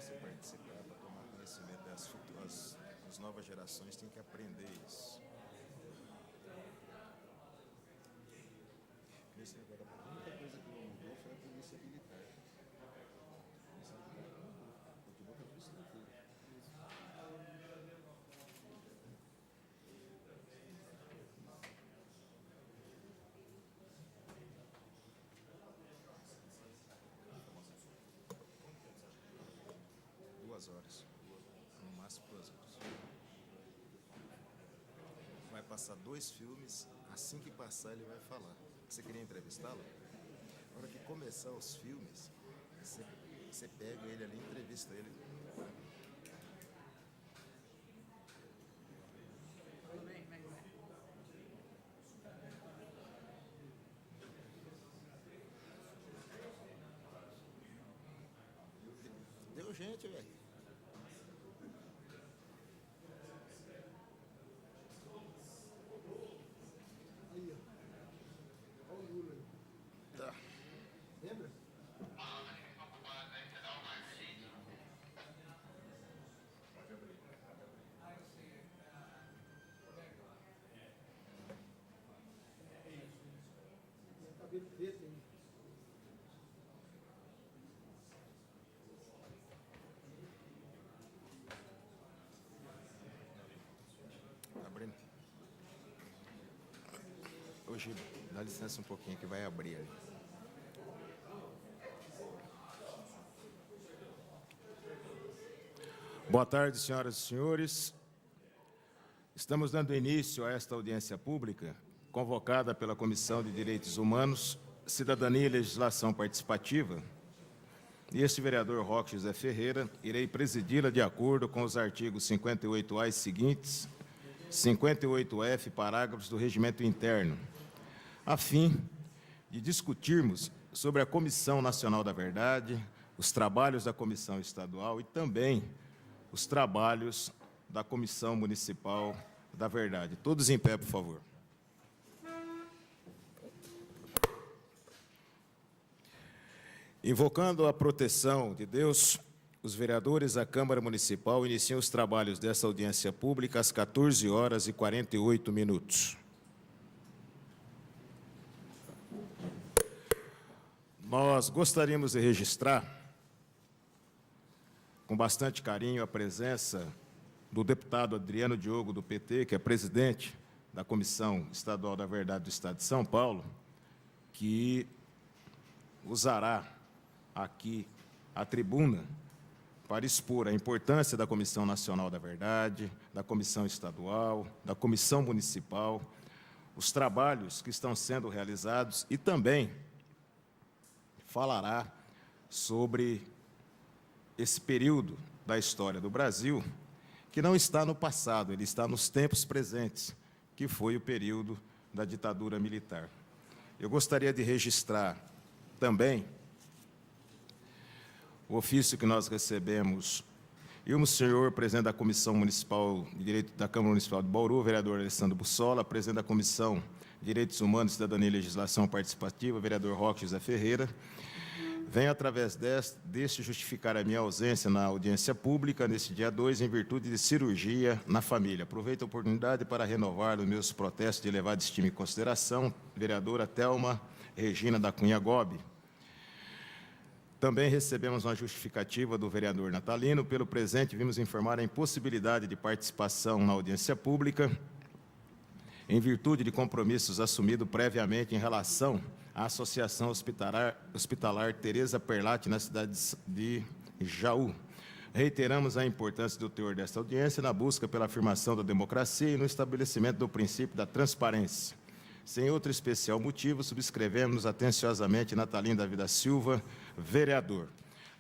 você participar, para tomar conhecimento as novas gerações têm que aprender isso. Nesse agora, a única coisa que não mudou foi a polícia militar. A polícia militar não mudou. Continua com a mesma estrutura. Duas horas. No máximo 2 horas. Vai passar 2 filmes. Assim que passar, ele vai falar. Você queria entrevistá-lo? Na hora que começar os filmes, você pega ele ali e entrevista ele. Deu gente, velho. Aí, ó. Olha o Lula aí. Tá. Lembra? Tem cabelo preto aí. Abrindo. Ô, Gil, dá licença um pouquinho que vai abrir ali. Boa tarde, senhoras e senhores. Estamos dando início a esta audiência pública, convocada pela Comissão de Direitos Humanos, Cidadania e Legislação Participativa. E este vereador Roque José Ferreira irei presidi-la de acordo com os artigos 58A e seguintes, 58F, parágrafos do Regimento Interno, a fim de discutirmos sobre a Comissão Nacional da Verdade, os trabalhos da Comissão Estadual e também os trabalhos da Comissão Municipal da Verdade. Todos em pé, por favor. Invocando a proteção de Deus, os vereadores da Câmara Municipal iniciam os trabalhos dessa audiência pública às 14 horas e 48 minutos. Nós gostaríamos de registrar, com bastante carinho, a presença do deputado Adriano Diogo, do PT, que é presidente da Comissão Estadual da Verdade do Estado de São Paulo, que usará aqui a tribuna para expor a importância da Comissão Nacional da Verdade, da Comissão Estadual, da Comissão Municipal, os trabalhos que estão sendo realizados e também falará sobre esse período da história do Brasil, que não está no passado, ele está nos tempos presentes, que foi o período da ditadura militar. Eu gostaria de registrar também o ofício que nós recebemos e o senhor presidente da Comissão Municipal de Direito da Câmara Municipal de Bauru, vereador Alessandro Bussola, presidente da Comissão de Direitos Humanos, Cidadania e Legislação Participativa, vereador Roque José Ferreira. Venho, através deste, justificar a minha ausência na audiência pública, neste dia 2, em virtude de cirurgia na família. Aproveito a oportunidade para renovar os meus protestos de elevada estima e consideração, vereadora Thelma Regina da Cunha Gobi. Também recebemos uma justificativa do vereador Natalino. Pelo presente, vimos informar a impossibilidade de participação na audiência pública, em virtude de compromissos assumidos previamente em relação à Associação Hospitalar Teresa Perlatti, na cidade de Jaú. Reiteramos a importância do teor desta audiência na busca pela afirmação da democracia e no estabelecimento do princípio da transparência. Sem outro especial motivo, subscrevemos atenciosamente Natalino da Vida Silva, vereador.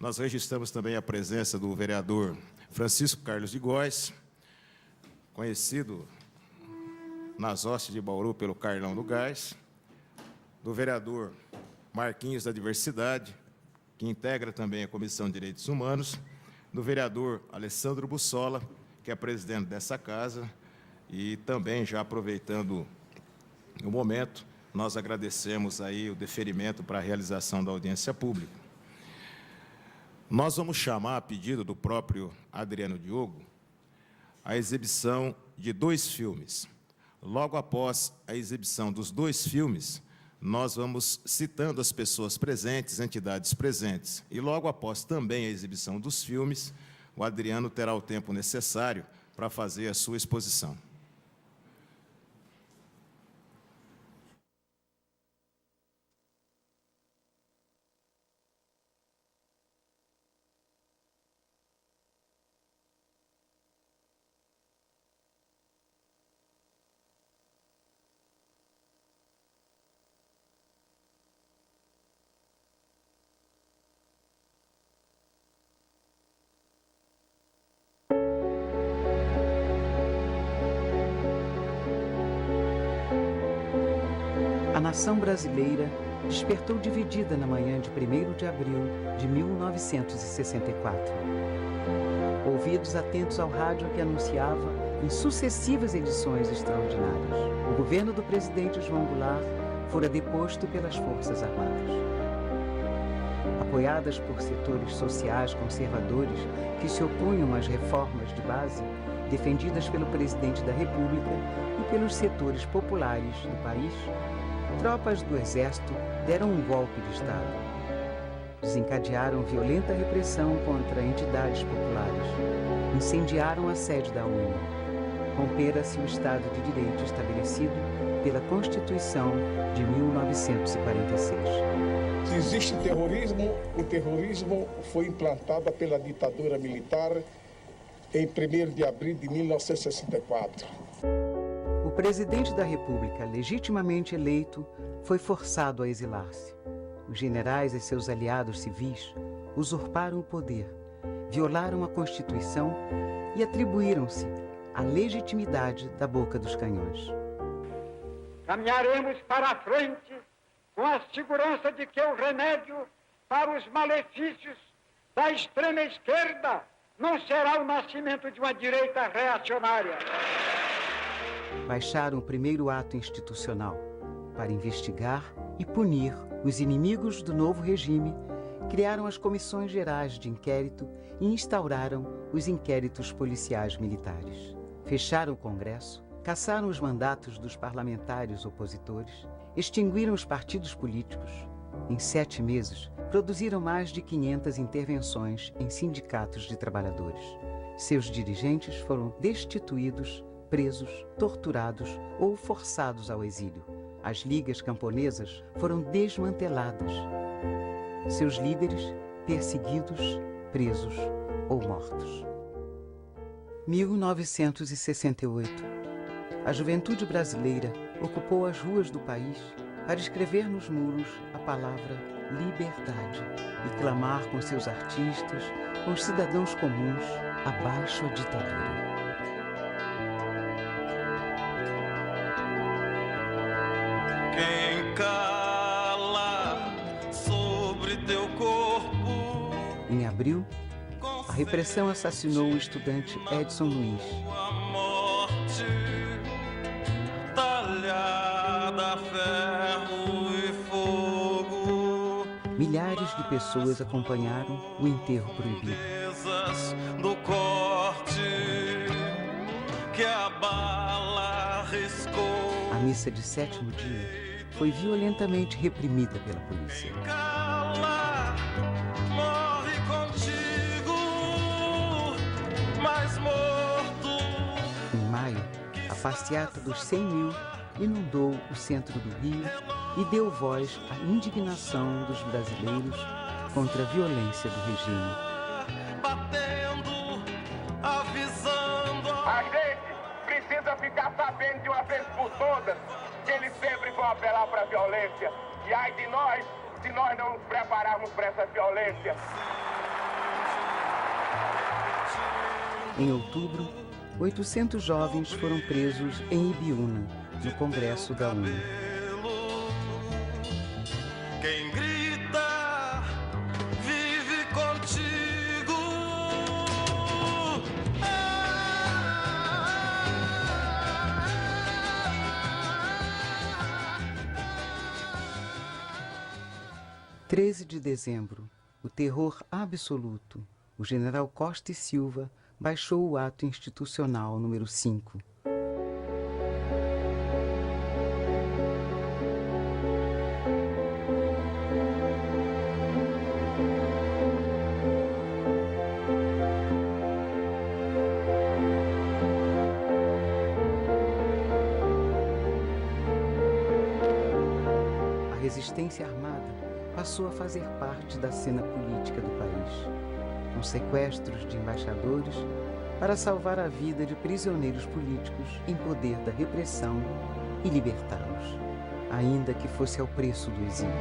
Nós registramos também a presença do vereador Francisco Carlos de Góes, conhecido nas hostes de Bauru pelo Carlão do Gás, do vereador Marquinhos da Diversidade, que integra também a Comissão de Direitos Humanos, do vereador Alessandro Bussola, que é presidente dessa casa, e também, já aproveitando o momento, nós agradecemos aí o deferimento para a realização da audiência pública. Nós vamos chamar, a pedido do próprio Adriano Diogo, a exibição de 2 filmes. Logo após a exibição dos 2 filmes, nós vamos citando as pessoas presentes, entidades presentes. E logo após também a exibição dos filmes, o Adriano terá o tempo necessário para fazer a sua exposição. A nação brasileira despertou dividida na manhã de 1º de abril de 1964. Ouvidos atentos ao rádio que anunciava, em sucessivas edições extraordinárias, o governo do presidente João Goulart fora deposto pelas Forças Armadas. Apoiadas por setores sociais conservadores que se opunham às reformas de base defendidas pelo presidente da República e pelos setores populares do país, tropas do Exército deram um golpe de Estado. Desencadearam violenta repressão contra entidades populares. Incendiaram a sede da ONU. Rompera-se o Estado de Direito estabelecido pela Constituição de 1946. Se existe terrorismo, o terrorismo foi implantado pela ditadura militar em 1º de abril de 1964. O presidente da República, legitimamente eleito, foi forçado a exilar-se. Os generais e seus aliados civis usurparam o poder, violaram a Constituição e atribuíram-se a legitimidade da boca dos canhões. Caminharemos para a frente com a segurança de que o remédio para os malefícios da extrema esquerda não será o nascimento de uma direita reacionária. Baixaram o primeiro ato institucional para investigar e punir os inimigos do novo regime, criaram as comissões gerais de inquérito e instauraram os inquéritos policiais militares. Fecharam o Congresso, cassaram os mandatos dos parlamentares opositores, extinguiram os partidos políticos. Em 7 meses, produziram mais de 500 intervenções em sindicatos de trabalhadores. Seus dirigentes foram destituídos, presos, torturados ou forçados ao exílio. As ligas camponesas foram desmanteladas. Seus líderes perseguidos, presos ou mortos. 1968. A juventude brasileira ocupou as ruas do país para escrever nos muros a palavra liberdade e clamar com seus artistas, com os cidadãos comuns, abaixo a ditadura. Quem cala sobre teu corpo. Em abril, a repressão assassinou o estudante Edson Luiz. A morte talhada a ferro e fogo. Milhares de pessoas acompanharam o enterro proibido. Presas do corte que a bala riscou. A missa de 7º dia foi violentamente reprimida pela polícia. Cala, morre contigo, mais morto. Em maio, a passeata dos 100 mil inundou o centro do Rio e deu voz à indignação dos brasileiros contra a violência do regime. Batendo, avisando. A gente precisa ficar sabendo de uma vez por todas que eles sempre vão apelar para a violência. E ai de nós, se nós não nos prepararmos para essa violência. Em outubro, 800 jovens foram presos em Ibiúna, no Congresso da ONU. Quem grita, vive contigo. Ah! 13 de dezembro, o terror absoluto, o general Costa e Silva baixou o ato institucional número 5. A resistência armada passou a fazer parte da cena política do país, com sequestros de embaixadores para salvar a vida de prisioneiros políticos em poder da repressão e libertá-los, ainda que fosse ao preço do exílio.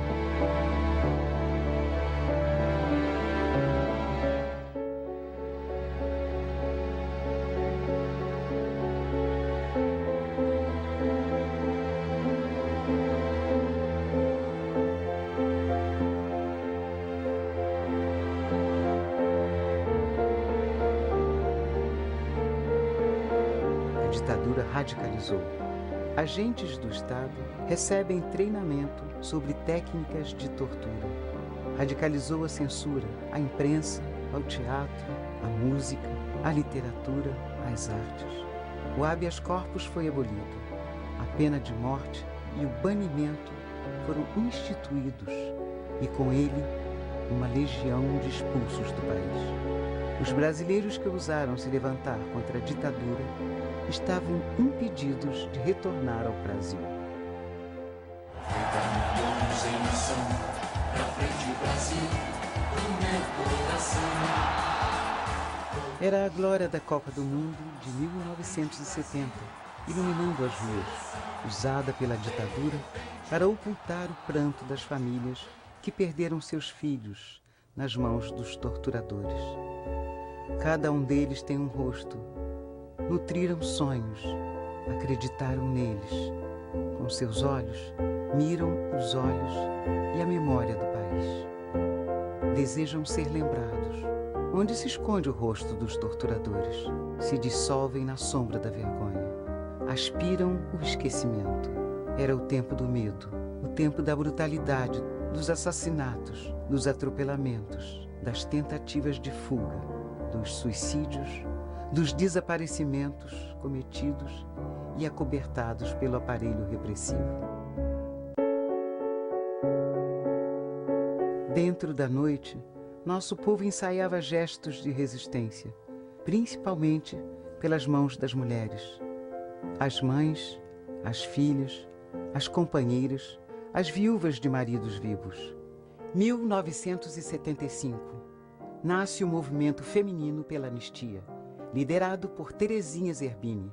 A ditadura radicalizou. Agentes do Estado recebem treinamento sobre técnicas de tortura. Radicalizou a censura à imprensa, ao teatro, à música, à literatura, às artes. O habeas corpus foi abolido. A pena de morte e o banimento foram instituídos e, com ele, uma legião de expulsos do país. Os brasileiros que ousaram se levantar contra a ditadura estavam impedidos de retornar ao Brasil. Era a glória da Copa do Mundo de 1970, iluminando as ruas, usada pela ditadura para ocultar o pranto das famílias que perderam seus filhos nas mãos dos torturadores. Cada um deles tem um rosto. Nutriram sonhos, acreditaram neles. Com seus olhos, miram os olhos e a memória do país. Desejam ser lembrados. Onde se esconde o rosto dos torturadores? Se dissolvem na sombra da vergonha. Aspiram o esquecimento. Era o tempo do medo, o tempo da brutalidade, dos assassinatos, dos atropelamentos, das tentativas de fuga, dos suicídios, dos desaparecimentos cometidos e acobertados pelo aparelho repressivo. Dentro da noite, nosso povo ensaiava gestos de resistência, principalmente pelas mãos das mulheres. As mães, as filhas, as companheiras, as viúvas de maridos vivos. 1975. Nasce o movimento feminino pela anistia, liderado por Terezinha Zerbini.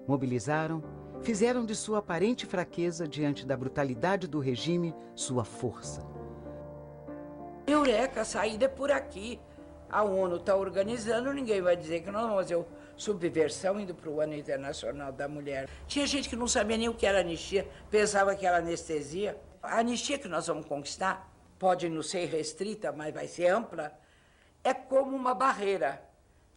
Mobilizaram, fizeram de sua aparente fraqueza diante da brutalidade do regime sua força. Eureka, a saída é por aqui. A ONU está organizando, ninguém vai dizer que nós vamos fazer subversão indo para o Ano Internacional da Mulher. Tinha gente que não sabia nem o que era anistia, pensava que era anestesia. A anistia que nós vamos conquistar pode não ser restrita, mas vai ser ampla. É como uma barreira.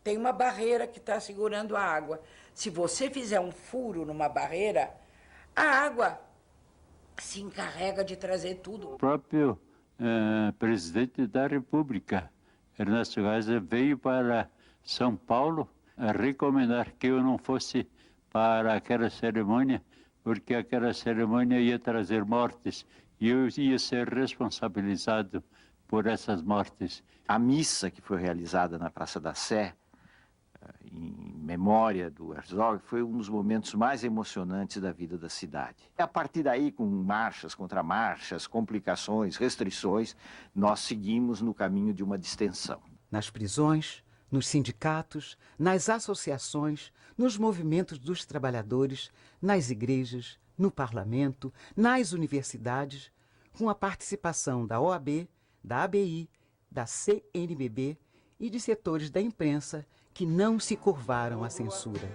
Tem uma barreira que está segurando a água. Se você fizer um furo numa barreira, a água se encarrega de trazer tudo. O próprio presidente da República, Ernesto Geisel, veio para São Paulo a recomendar que eu não fosse para aquela cerimônia, porque aquela cerimônia ia trazer mortes e eu ia ser responsabilizado por essas mortes. A missa que foi realizada na Praça da Sé, em memória do Herzog, foi um dos momentos mais emocionantes da vida da cidade. A partir daí, com marchas, contramarchas, complicações, restrições, nós seguimos no caminho de uma distensão. Nas prisões, nos sindicatos, nas associações, nos movimentos dos trabalhadores, nas igrejas, no parlamento, nas universidades, com a participação da OAB, da ABI, da CNBB e de setores da imprensa que não se curvaram à censura.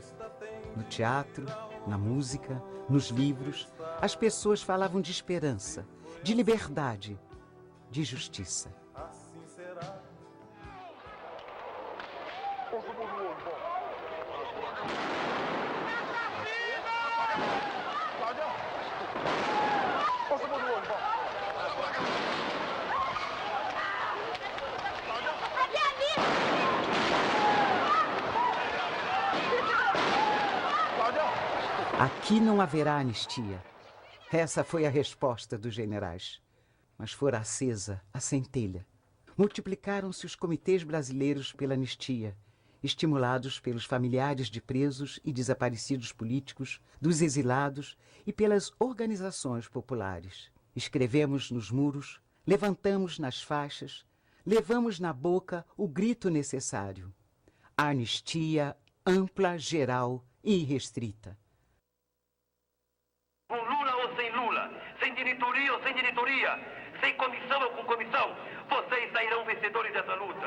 No teatro, na música, nos livros, as pessoas falavam de esperança, de liberdade, de justiça. Aqui não haverá anistia. Essa foi a resposta dos generais. Mas fora acesa a centelha. Multiplicaram-se os comitês brasileiros pela anistia, estimulados pelos familiares de presos e desaparecidos políticos, dos exilados e pelas organizações populares. Escrevemos nos muros, levantamos nas faixas, levamos na boca o grito necessário. Anistia ampla, geral e irrestrita. Com Lula ou sem Lula, sem diretoria ou sem diretoria, sem comissão ou com comissão, vocês sairão vencedores dessa luta.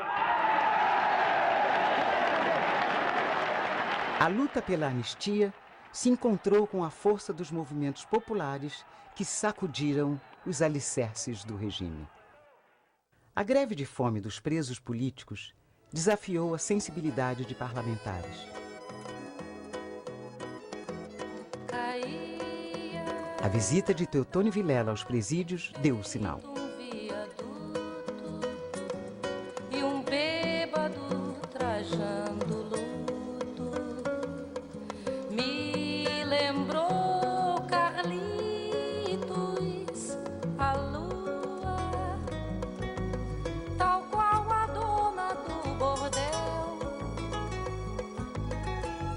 A luta pela anistia se encontrou com a força dos movimentos populares que sacudiram os alicerces do regime. A greve de fome dos presos políticos desafiou a sensibilidade de parlamentares. A visita de Teotônio Vilela aos presídios deu o sinal. E um bêbado trajando luto me lembrou Carlitos, a lua, tal qual a dona do bordel,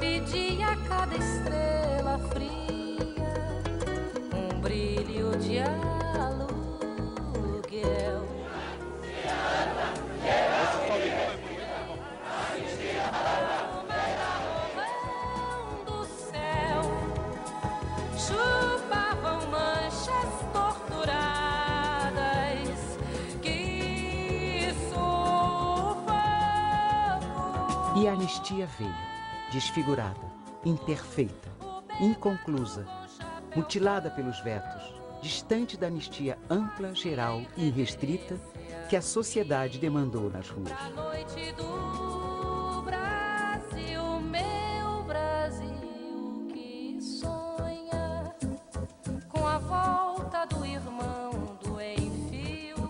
pedia a cada estrela fria brilho de aluguel. Do céu chupavam manchas torturadas que sufoco. E a anistia veio, desfigurada, imperfeita, inconclusa, mutilada pelos vetos, distante da anistia ampla, geral e irrestrita que a sociedade demandou nas ruas. Da noite do Brasil, meu Brasil que sonha com a volta do irmão do Enfio,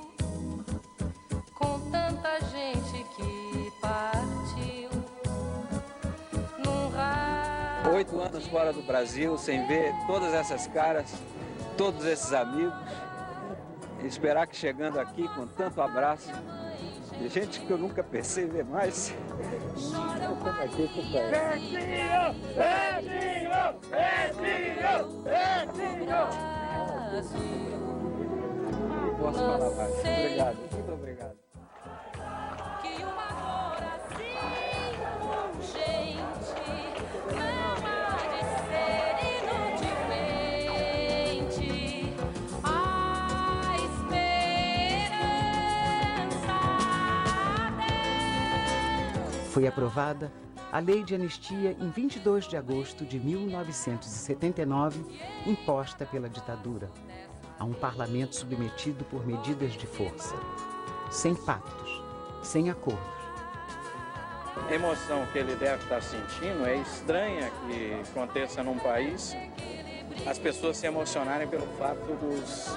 com tanta gente que partiu num raio. 8 anos fora do Brasil, sem ver todas essas caras, todos esses amigos, e esperar que chegando aqui com tanto abraço, de gente que eu nunca pensei ver mais. Não posso falar mais. Obrigado, muito obrigado. Que um amor assim, urgente, não há de ser inutilmente a esperança. Foi aprovada a Lei de Anistia em 22 de agosto de 1979, imposta pela ditadura, a um parlamento submetido por medidas de força, sem pactos, sem acordos. A emoção que ele deve estar sentindo é estranha que aconteça num país as pessoas se emocionarem pelo fato dos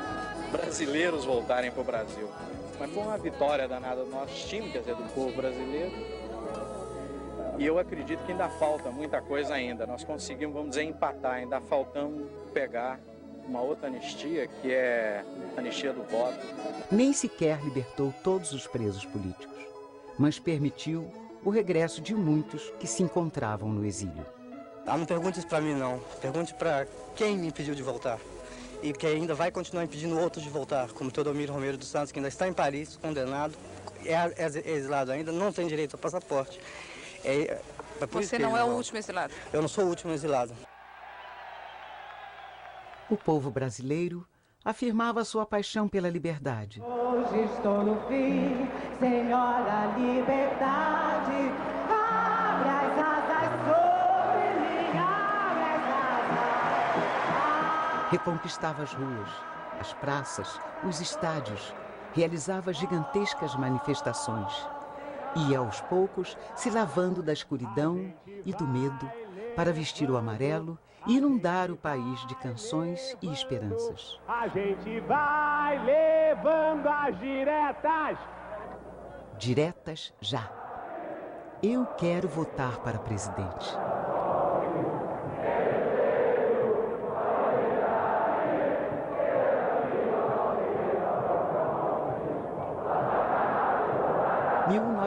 brasileiros voltarem para o Brasil. Mas foi uma vitória danada do nosso time, quer dizer, do povo brasileiro. E eu acredito que ainda falta muita coisa ainda. Nós conseguimos, vamos dizer, empatar, ainda faltamos pegar uma outra anistia, que é a anistia do voto. Nem sequer libertou todos os presos políticos, mas permitiu o regresso de muitos que se encontravam no exílio. Não pergunte isso para mim, não. Pergunte para quem me impediu de voltar. E que ainda vai continuar impedindo outros de voltar, como Teodomiro Romero dos Santos, que ainda está em Paris, condenado, é exilado ainda, não tem direito ao passaporte. Você não é o último exilado? Eu não sou o último exilado. O povo brasileiro afirmava sua paixão pela liberdade. Hoje estou no fim, Senhora Liberdade, abre as asas sobre mim, abre as asas. Reconquistava as ruas, as praças, os estádios, realizava gigantescas manifestações. Ia aos poucos se lavando da escuridão e do medo para vestir o amarelo e inundar o país de canções e esperanças. A gente vai levando as diretas. Diretas já. Eu quero votar para presidente.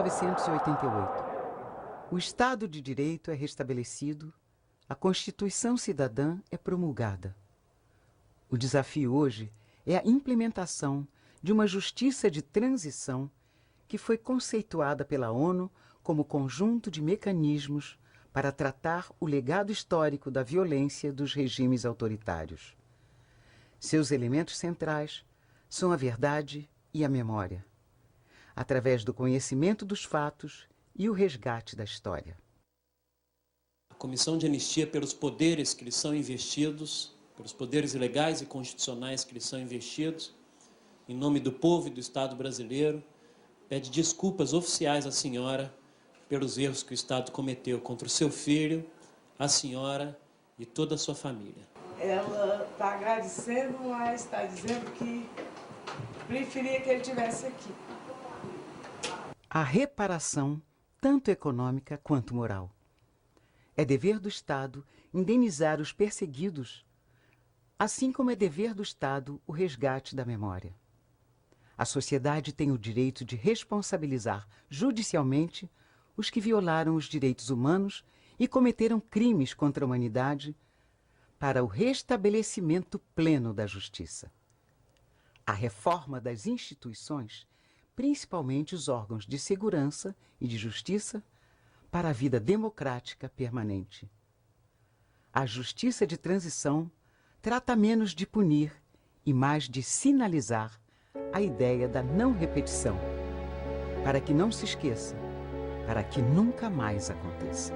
1988. O Estado de Direito é restabelecido, a Constituição Cidadã é promulgada. O desafio hoje é a implementação de uma justiça de transição que foi conceituada pela ONU como conjunto de mecanismos para tratar o legado histórico da violência dos regimes autoritários. Seus elementos centrais são a verdade e a memória, através do conhecimento dos fatos e o resgate da história. A Comissão de Anistia, pelos poderes que lhes são investidos, pelos poderes legais e constitucionais que lhes são investidos, em nome do povo e do Estado brasileiro, pede desculpas oficiais à senhora pelos erros que o Estado cometeu contra o seu filho, a senhora e toda a sua família. Ela está agradecendo, mas está dizendo que preferia que ele estivesse aqui. A reparação, tanto econômica quanto moral. É dever do Estado indenizar os perseguidos, assim como é dever do Estado o resgate da memória. A sociedade tem o direito de responsabilizar judicialmente os que violaram os direitos humanos e cometeram crimes contra a humanidade para o restabelecimento pleno da justiça. A reforma das instituições, principalmente os órgãos de segurança e de justiça, para a vida democrática permanente. A justiça de transição trata menos de punir e mais de sinalizar a ideia da não repetição, para que não se esqueça, para que nunca mais aconteça.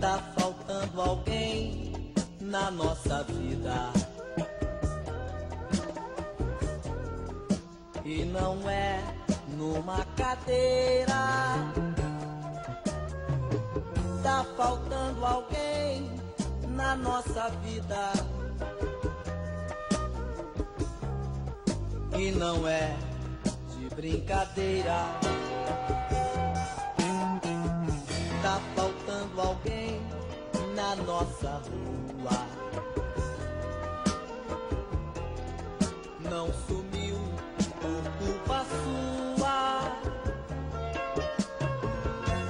Tá faltando alguém na nossa vida, e não é numa cadeira. Tá faltando alguém na nossa vida, e não é de brincadeira. Tá faltando alguém na nossa rua, não sumiu por culpa sua.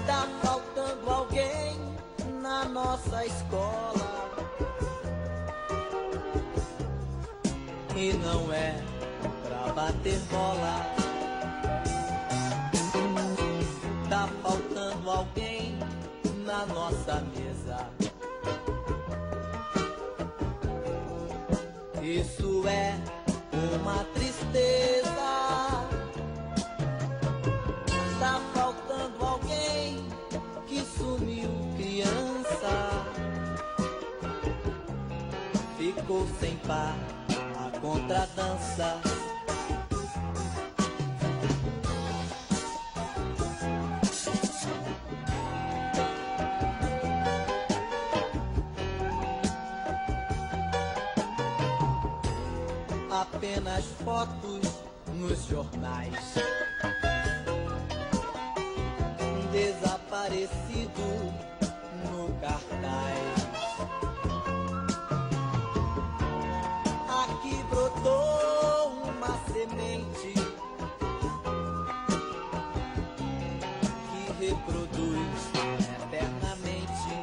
Tá faltando alguém na nossa escola, e não é pra bater bola. Tá faltando alguém na nossa mesa, isso é uma tristeza. Tá faltando ficou sem par, a contradança. Apenas fotos nos jornais, desaparecido no cartaz. Aqui brotou uma semente que reproduz eternamente.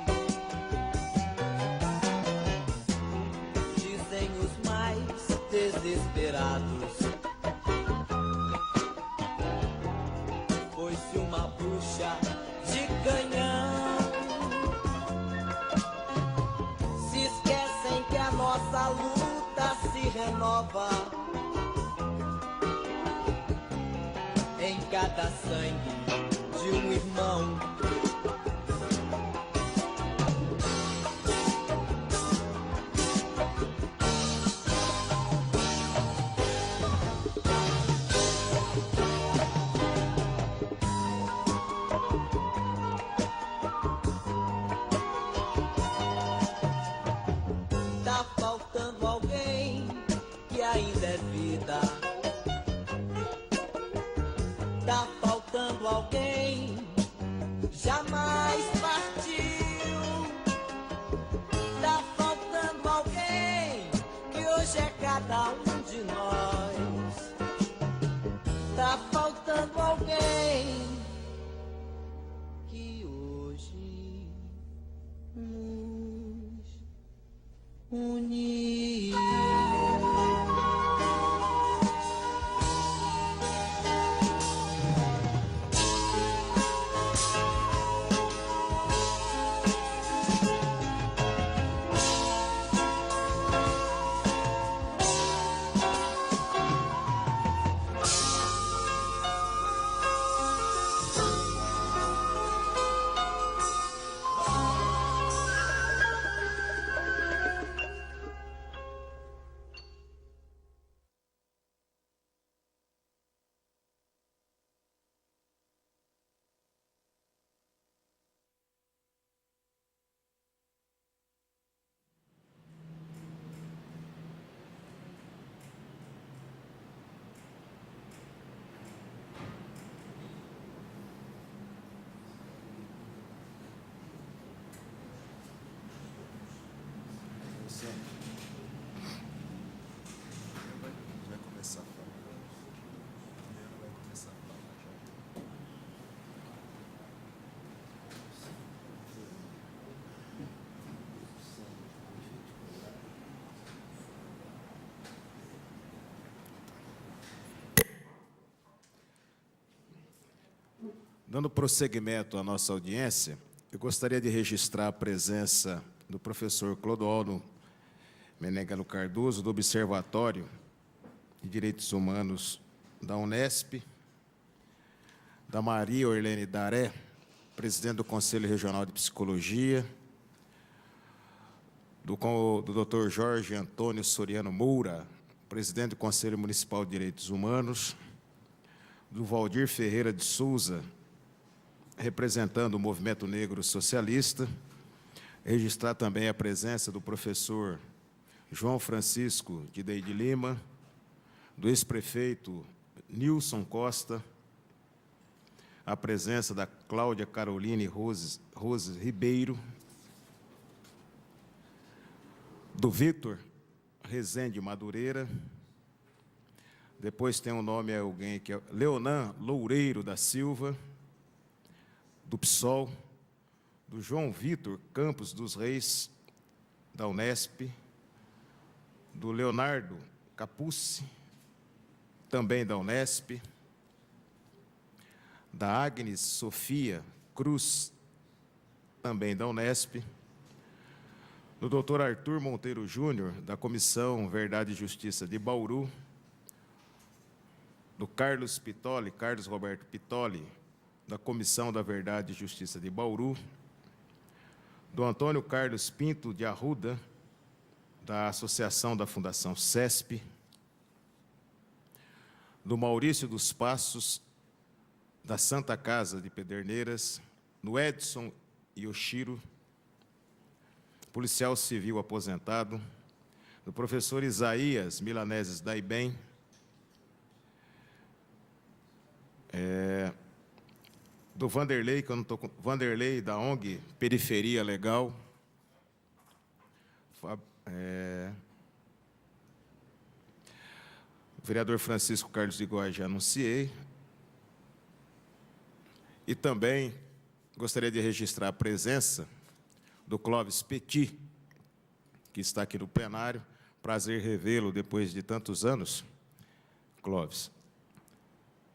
Dizem os mais desesperados, foi-se uma bucha de canhão. Se esquecem que a nossa luta se renova em cada sangue de um irmão. Tá faltando alguém que ainda é vida. Tá faltando alguém, jamais partiu. Tá faltando alguém que hoje é cada um de nós. Tá faltando alguém que hoje nos uniu. Vai começar a falar. Vai começar a falar já. Dando prosseguimento à nossa audiência, eu gostaria de registrar a presença do professor Clodoaldo Meneghello Cardoso, do Observatório de Direitos Humanos da Unesp, da Maria Orlene Daré, presidente do Conselho Regional de Psicologia, do Dr. Jorge Antônio Soriano Moura, presidente do Conselho Municipal de Direitos Humanos, do Valdir Ferreira de Souza, representando o Movimento Negro Socialista, registrar também a presença do professor João Francisco de Deide Lima, do ex-prefeito Nilson Costa, a presença da Cláudia Caroline Rose Ribeiro, do Vitor Rezende Madureira, depois tem um nome, alguém que é Leonan Loureiro da Silva, do PSOL, do João Vitor Campos dos Reis, da Unesp, do Leonardo Capucci, também da Unesp, da Agnes Sofia Cruz, também da Unesp, do Dr. Arthur Monteiro Júnior, da Comissão Verdade e Justiça de Bauru, do Carlos Pitoli, Carlos Roberto Pitoli, da Comissão da Verdade e Justiça de Bauru, do Antônio Carlos Pinto de Arruda, da Associação da Fundação CESP, do Maurício dos Passos, da Santa Casa de Pederneiras, no Edson Yoshiro, policial civil aposentado, do professor Isaías Milaneses da IBEM, do Vanderlei, que eu não estou com... Vanderlei, da ONG Periferia Legal, o vereador Francisco Carlos de Góes, já anunciei. E também gostaria de registrar a presença do Clóvis Petit, que está aqui no plenário. Prazer revê-lo depois de tantos anos, Clóvis,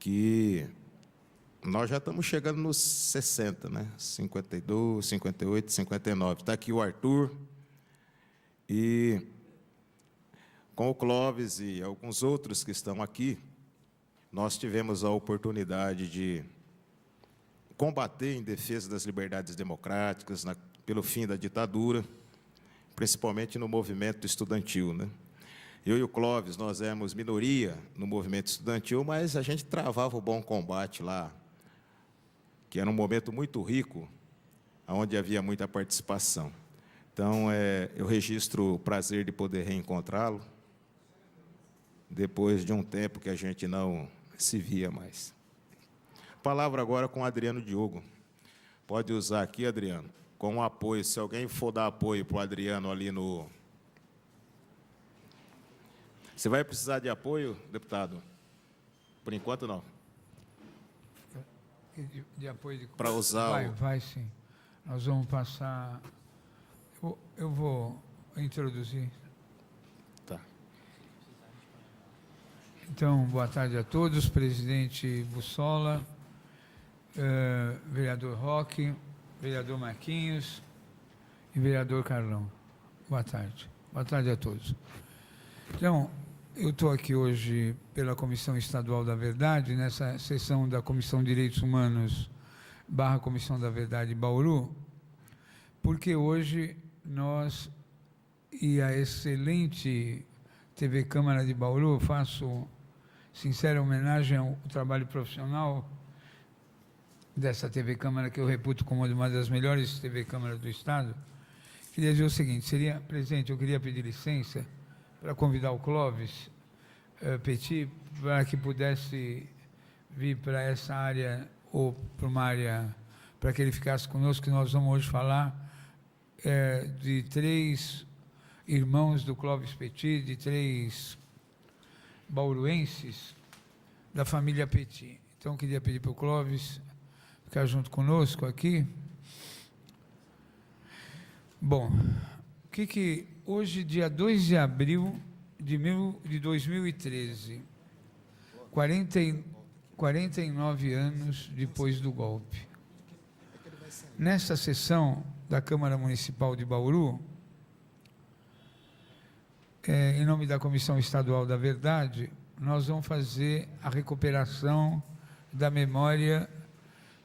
que nós já estamos chegando nos 60, né? 52, 58, 59. Está aqui o Arthur, e com o Clóvis e alguns outros que estão aqui, nós tivemos a oportunidade de combater em defesa das liberdades democráticas, pelo fim da ditadura, principalmente no movimento estudantil, né? Eu e o Clóvis, nós éramos minoria no movimento estudantil, mas a gente travava o bom combate lá, que era um momento muito rico, onde havia muita participação. Então, eu registro o prazer de poder reencontrá-lo, depois de um tempo que a gente não se via mais. Palavra agora com o Adriano Diogo. Pode usar aqui, Adriano, com apoio. Se alguém for dar apoio para o Adriano ali no... Você vai precisar de apoio, deputado? Por enquanto, não. De apoio de... Para usar Vai sim. Nós vamos passar... Eu vou introduzir. Tá. Então, boa tarde a todos. Presidente Bussola, vereador Roque, vereador Marquinhos e vereador Carlão. Boa tarde. Boa tarde a todos. Então, eu estou aqui hoje pela Comissão Estadual da Verdade, nessa sessão da Comissão de Direitos Humanos / Comissão da Verdade Bauru, porque hoje nós e a excelente TV Câmara de Bauru, faço sincera homenagem ao trabalho profissional dessa TV Câmara, que eu reputo como uma das melhores TV Câmaras do Estado. Queria dizer o seguinte, eu queria pedir licença para convidar o Clóvis Petit para que pudesse vir para essa área, ou para uma área, para que ele ficasse conosco, que nós vamos hoje falar de 3 irmãos do Clóvis Petit, de 3 bauruenses da família Petit. Então, queria pedir para o Clóvis ficar junto conosco aqui. Bom, hoje, dia 2 de abril de 2013, 49 anos depois do golpe. Nesta sessão da Câmara Municipal de Bauru, em nome da Comissão Estadual da Verdade, nós vamos fazer a recuperação da memória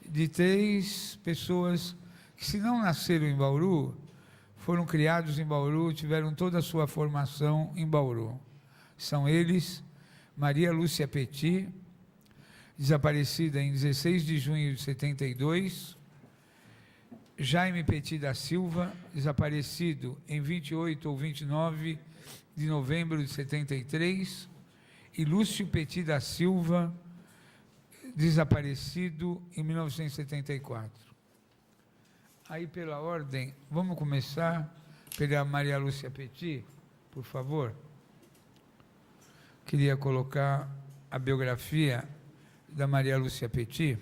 de 3 pessoas que, se não nasceram em Bauru, foram criados em Bauru, tiveram toda a sua formação em Bauru. São eles: Maria Lúcia Petit, desaparecida em 16 de junho de 72, Jaime Petit da Silva, desaparecido em 28 ou 29 de novembro de 73, e Lúcio Petit da Silva, desaparecido em 1974. Aí, pela ordem, vamos começar pela Maria Lúcia Petit, por favor. Queria colocar a biografia da Maria Lúcia Petit.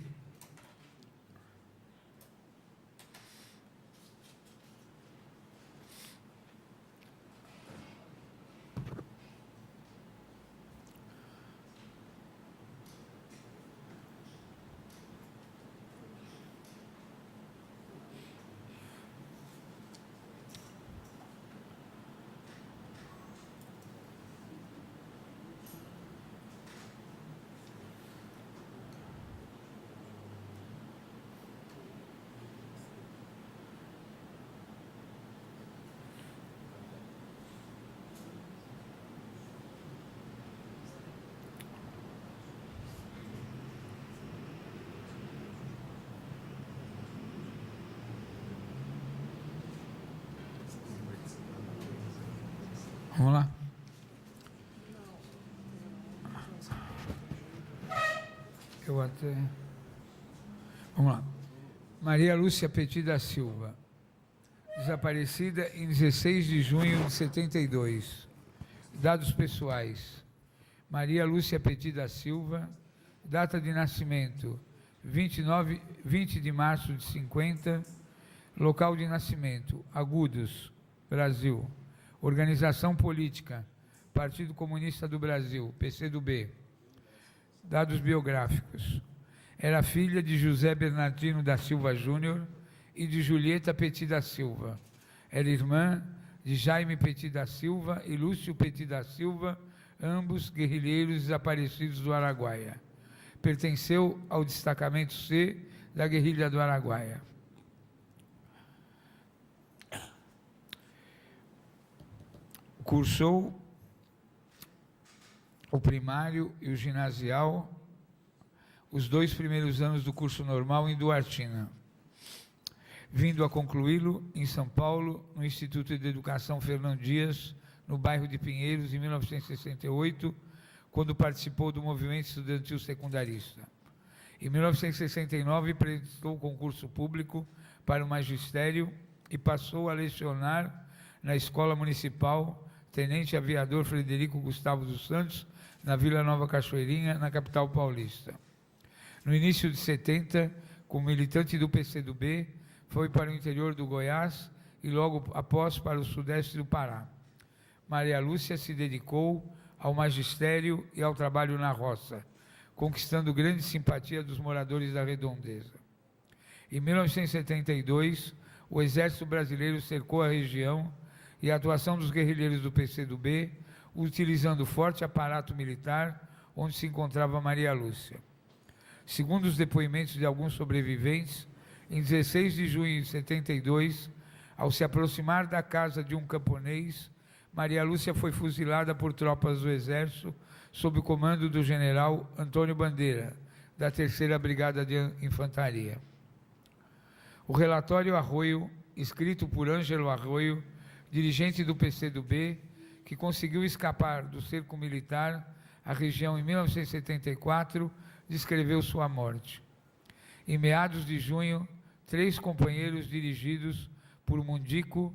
Vamos lá? Eu até... Vamos lá. Maria Lúcia Petit da Silva, desaparecida em 16 de junho de 72. Dados pessoais. Maria Lúcia Petit da Silva, data de nascimento 20 de março de 50, local de nascimento Agudos, Brasil. Organização política, Partido Comunista do Brasil, PCdoB. Dados biográficos. Era filha de José Bernardino da Silva Júnior e de Julieta Petit da Silva. Era irmã de Jaime Petit da Silva e Lúcio Petit da Silva, ambos guerrilheiros desaparecidos do Araguaia. Pertenceu ao destacamento C da guerrilha do Araguaia. Cursou o primário e o ginasial, os 2 primeiros anos do curso normal em Duartina, vindo a concluí-lo em São Paulo, no Instituto de Educação Fernão Dias, no bairro de Pinheiros, em 1968, quando participou do movimento estudantil secundarista. Em 1969, prestou concurso público para o magistério e passou a lecionar na Escola Municipal Tenente Aviador Frederico Gustavo dos Santos, na Vila Nova Cachoeirinha, na capital paulista. No início de 70, como militante do PCdoB, foi para o interior do Goiás e logo após para o sudeste do Pará. Maria Lúcia se dedicou ao magistério e ao trabalho na roça, conquistando grande simpatia dos moradores da redondeza. Em 1972, o Exército Brasileiro cercou a região e a atuação dos guerrilheiros do PCdoB, utilizando forte aparato militar, onde se encontrava Maria Lúcia. Segundo os depoimentos de alguns sobreviventes, em 16 de junho de 72, ao se aproximar da casa de um camponês, Maria Lúcia foi fuzilada por tropas do Exército, sob o comando do general Antônio Bandeira, da 3ª Brigada de Infantaria. O relatório Arroio, escrito por Ângelo Arroio, dirigente do PCdoB, que conseguiu escapar do cerco militar à região em 1974, descreveu sua morte. Em meados de junho, 3 companheiros dirigidos por Mundico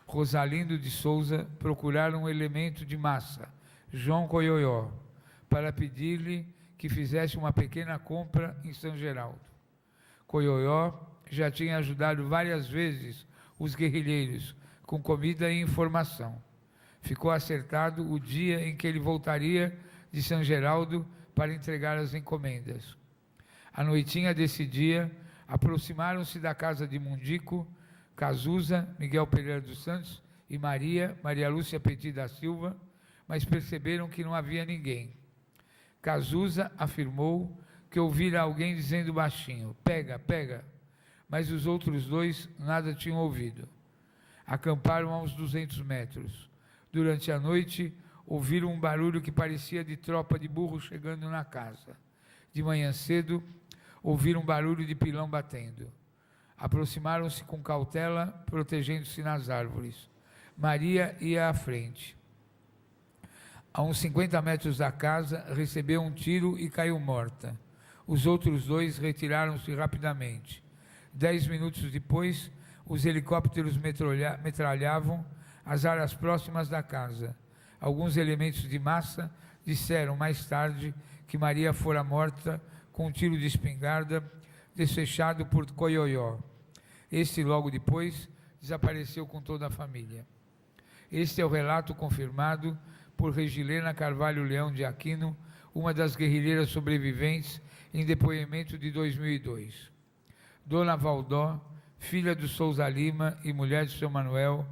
Rosalindo de Souza procuraram um elemento de massa, João Coioió, para pedir-lhe que fizesse uma pequena compra em São Geraldo. Coioió já tinha ajudado várias vezes os guerrilheiros com comida e informação. Ficou acertado o dia em que ele voltaria de São Geraldo para entregar as encomendas. À noitinha desse dia, aproximaram-se da casa de Mundico, Cazuza, Miguel Pereira dos Santos e Maria Lúcia Petit da Silva, mas perceberam que não havia ninguém. Cazuza afirmou que ouvira alguém dizendo baixinho, pega, pega, mas os outros 2 nada tinham ouvido. Acamparam a uns 200 metros. Durante a noite, ouviram um barulho que parecia de tropa de burro chegando na casa. De manhã cedo, ouviram um barulho de pilão batendo. Aproximaram-se com cautela, protegendo-se nas árvores. Maria ia à frente. A uns 50 metros da casa, recebeu um tiro e caiu morta. Os outros 2 retiraram-se rapidamente. 10 minutos depois, os helicópteros metralhavam as áreas próximas da casa. Alguns elementos de massa disseram mais tarde que Maria fora morta com um tiro de espingarda desfechado por Coioió. Este, logo depois, desapareceu com toda a família. Este é o relato confirmado por Regilena Carvalho Leão de Aquino, uma das guerrilheiras sobreviventes, em depoimento de 2002. Dona Valdó, filha do Souza Lima e mulher de seu Manuel,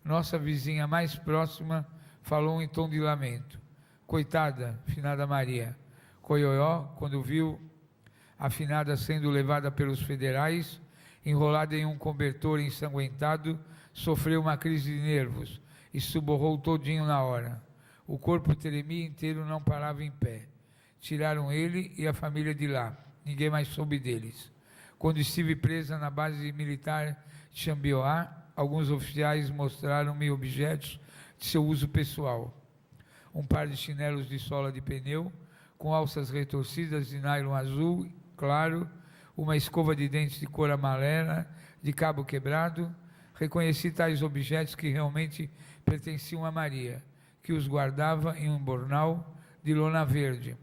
nossa vizinha mais próxima, falou em tom de lamento. Coitada, finada Maria. Coioió, quando viu a finada sendo levada pelos federais, enrolada em um cobertor ensanguentado, sofreu uma crise de nervos e suborrou todinho na hora. O corpo tremia inteiro, não parava em pé. Tiraram ele e a família de lá. Ninguém mais soube deles. Quando estive presa na base militar de Xambioá, alguns oficiais mostraram-me objetos de seu uso pessoal. Um par de chinelos de sola de pneu, com alças retorcidas de nylon azul claro, uma escova de dentes de cor amarela, de cabo quebrado. Reconheci tais objetos que realmente pertenciam a Maria, que os guardava em um bornal de lona verde,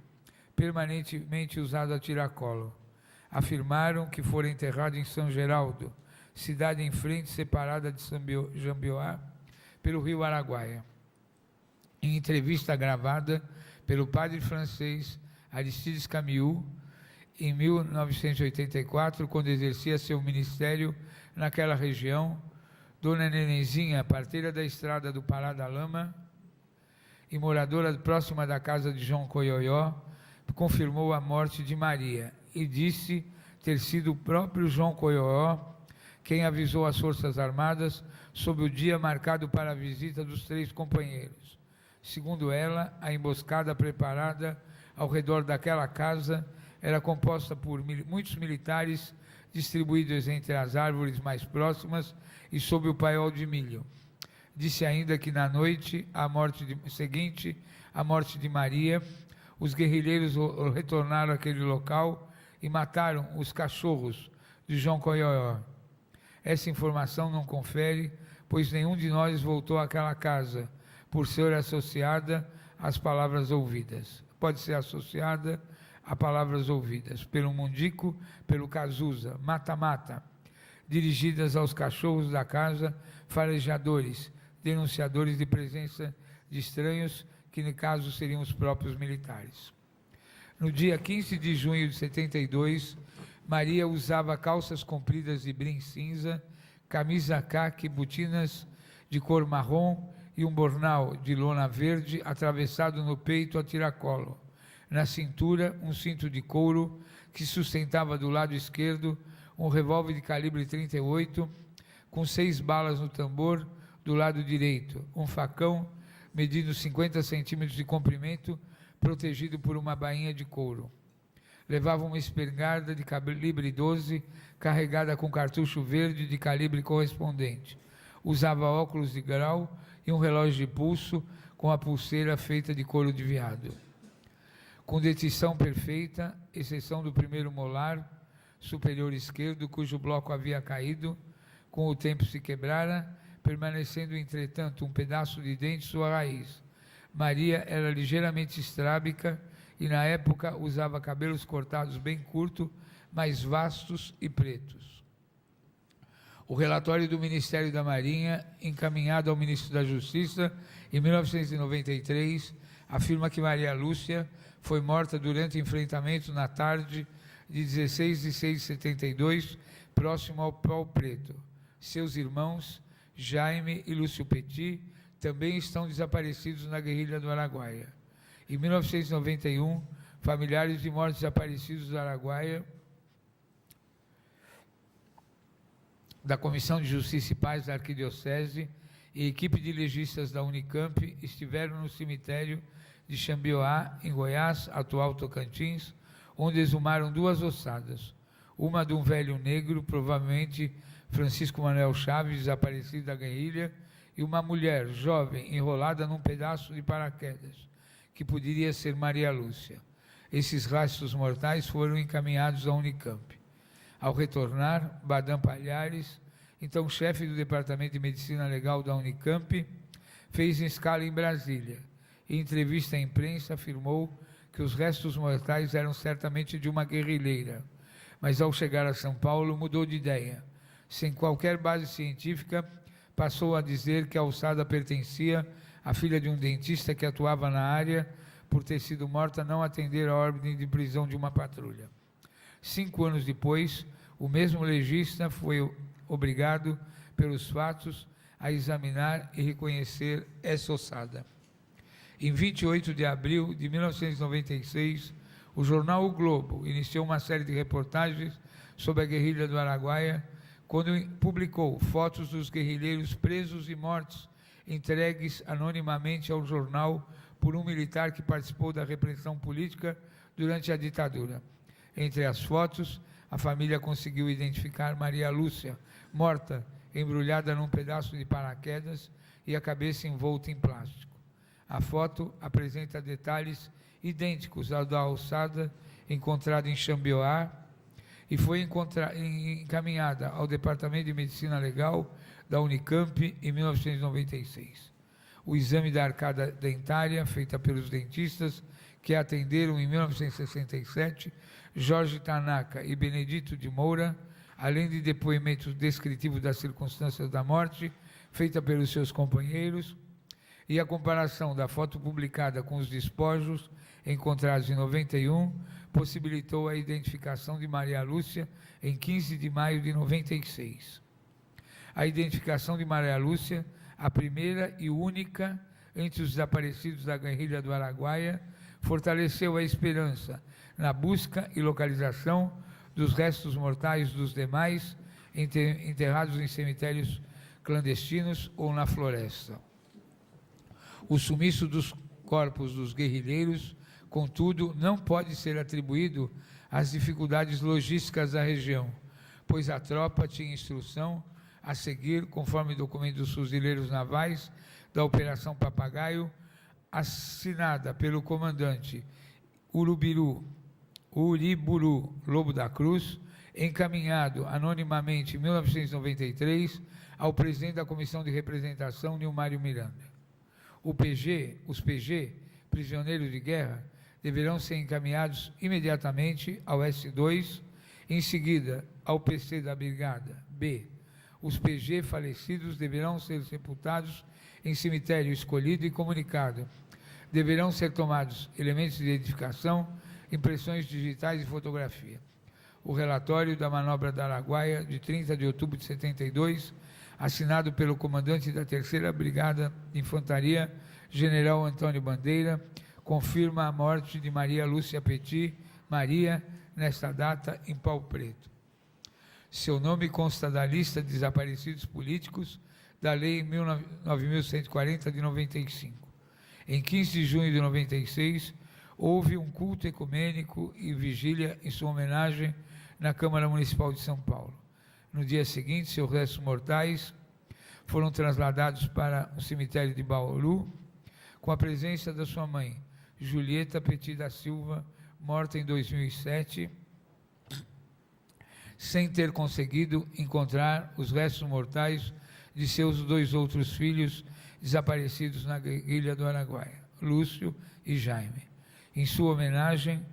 permanentemente usado a tiracolo. Afirmaram que fora enterrado em São Geraldo, cidade em frente separada de Jambioá pelo rio Araguaia. Em entrevista gravada pelo padre francês Aristides Camiu, em 1984, quando exercia seu ministério naquela região, Dona Nenenzinha, parteira da estrada do Pará da Lama e moradora próxima da casa de João Coioió, confirmou a morte de Maria e disse ter sido o próprio João Coioió quem avisou as Forças Armadas sobre o dia marcado para a visita dos 3 companheiros. Segundo ela, a emboscada preparada ao redor daquela casa era composta por muitos militares distribuídos entre as árvores mais próximas e sob o paiol de milho. Disse ainda que na noite seguinte à morte de Maria, os guerrilheiros retornaram àquele local e mataram os cachorros de João Coioió. Essa informação não confere, pois nenhum de nós voltou àquela casa, por ser associada às palavras ouvidas. Pode ser associada a palavras ouvidas pelo Mundico, pelo Cazuza, mata-mata, dirigidas aos cachorros da casa, farejadores, denunciadores de presença de estranhos, que no caso seriam os próprios militares. No dia 15 de junho de 72, Maria usava calças compridas de brim cinza, camisa caque, botinas de cor marrom e um bornal de lona verde atravessado no peito a tiracolo. Na cintura, um cinto de couro que sustentava do lado esquerdo um revólver de calibre 38 com 6 balas no tambor do lado direito, um facão medindo 50 centímetros de comprimento protegido por uma bainha de couro. Levava uma espingarda de calibre 12 carregada com cartucho verde de calibre correspondente. Usava óculos de grau e um relógio de pulso com a pulseira feita de couro de veado. Com dentição perfeita, exceção do primeiro molar superior esquerdo, cujo bloco havia caído, com o tempo se quebrara, permanecendo, entretanto, um pedaço de dente sua raiz. Maria era ligeiramente estrábica e, na época, usava cabelos cortados bem curtos, mas vastos e pretos. O relatório do Ministério da Marinha, encaminhado ao Ministro da Justiça, em 1993, afirma que Maria Lúcia foi morta durante enfrentamento na tarde de 16 de 6 de 72, próximo ao Pau Preto. Seus irmãos, Jaime e Lúcio Petit, também estão desaparecidos na guerrilha do Araguaia. Em 1991, familiares de mortos desaparecidos do Araguaia, da Comissão de Justiça e Paz da Arquidiocese e equipe de legistas da Unicamp estiveram no cemitério de Xambioá, em Goiás, atual Tocantins, onde exumaram 2 ossadas, uma de um velho negro, provavelmente Francisco Manuel Chaves, desaparecido da guerrilha, e uma mulher jovem enrolada num pedaço de paraquedas, que poderia ser Maria Lúcia. Esses restos mortais foram encaminhados à Unicamp. Ao retornar, Badam Palhares, então chefe do Departamento de Medicina Legal da Unicamp, fez escala em Brasília. Em entrevista à imprensa, afirmou que os restos mortais eram certamente de uma guerrilheira, mas ao chegar a São Paulo mudou de ideia. Sem qualquer base científica, passou a dizer que a ossada pertencia à filha de um dentista que atuava na área, por ter sido morta não atender a ordem de prisão de uma patrulha. 5 anos depois, o mesmo legista foi obrigado, pelos fatos, a examinar e reconhecer essa ossada. Em 28 de abril de 1996, o jornal O Globo iniciou uma série de reportagens sobre a guerrilha do Araguaia, quando publicou fotos dos guerrilheiros presos e mortos, entregues anonimamente ao jornal por um militar que participou da repressão política durante a ditadura. Entre as fotos, a família conseguiu identificar Maria Lúcia, morta, embrulhada num pedaço de paraquedas e a cabeça envolta em plástico. A foto apresenta detalhes idênticos ao da alçada encontrada em Xambioá e foi encaminhada ao Departamento de Medicina Legal da Unicamp em 1996. O exame da arcada dentária, feita pelos dentistas que atenderam em 1967, Jorge Tanaka e Benedito de Moura, além de depoimentos descritivos das circunstâncias da morte, feita pelos seus companheiros, e a comparação da foto publicada com os despojos encontrados em 91, possibilitou a identificação de Maria Lúcia em 15 de maio de 96. A identificação de Maria Lúcia, a primeira e única entre os desaparecidos da guerrilha do Araguaia, fortaleceu a esperança na busca e localização dos restos mortais dos demais enterrados em cemitérios clandestinos ou na floresta. O sumiço dos corpos dos guerrilheiros, contudo, não pode ser atribuído às dificuldades logísticas da região, pois a tropa tinha instrução a seguir, conforme documento dos fuzileiros navais da Operação Papagaio, assinada pelo comandante Uriburu Lobo da Cruz, encaminhado anonimamente em 1993 ao presidente da Comissão de Representação, Nilmário Miranda. Os PG, prisioneiros de guerra, deverão ser encaminhados imediatamente ao S2, em seguida ao PC da Brigada B. Os PG falecidos deverão ser sepultados em cemitério escolhido e comunicado. Deverão ser tomados elementos de identificação, impressões digitais e fotografia. O relatório da manobra da Araguaia, de 30 de outubro de 72, assinado pelo comandante da 3ª Brigada de Infantaria, General Antônio Bandeira, confirma a morte de Maria Lúcia Petit, Maria, nesta data, em Pau Preto. Seu nome consta da lista de desaparecidos políticos da Lei 9.140 de 95. Em 15 de junho de 96, houve um culto ecumênico e vigília em sua homenagem na Câmara Municipal de São Paulo. No dia seguinte, seus restos mortais foram trasladados para o cemitério de Bauru, com a presença da sua mãe, Julieta Petit da Silva, morta em 2007, sem ter conseguido encontrar os restos mortais de seus 2 outros filhos desaparecidos na guerrilha do Araguaia, Lúcio e Jaime. Em sua homenagem,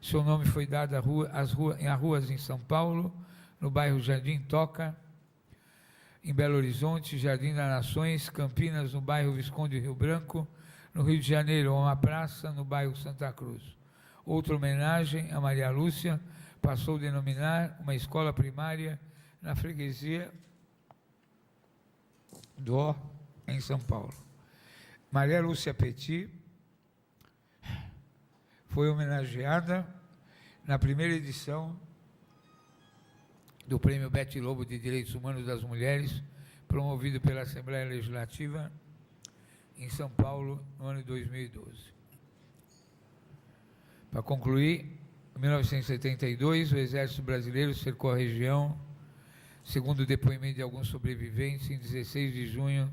seu nome foi dado a ruas em São Paulo, no bairro Jardim Toca, em Belo Horizonte, Jardim das Nações, Campinas, no bairro Visconde Rio Branco, no Rio de Janeiro, uma praça no bairro Santa Cruz. Outra homenagem a Maria Lúcia passou a denominar uma escola primária na freguesia do Ó, em São Paulo. Maria Lúcia Petit foi homenageada na primeira edição do Prêmio Bete Lobo de Direitos Humanos das Mulheres, promovido pela Assembleia Legislativa em São Paulo, no ano de 2012. Para concluir, em 1972, o Exército Brasileiro cercou a região, segundo o depoimento de alguns sobreviventes, em 16 de junho,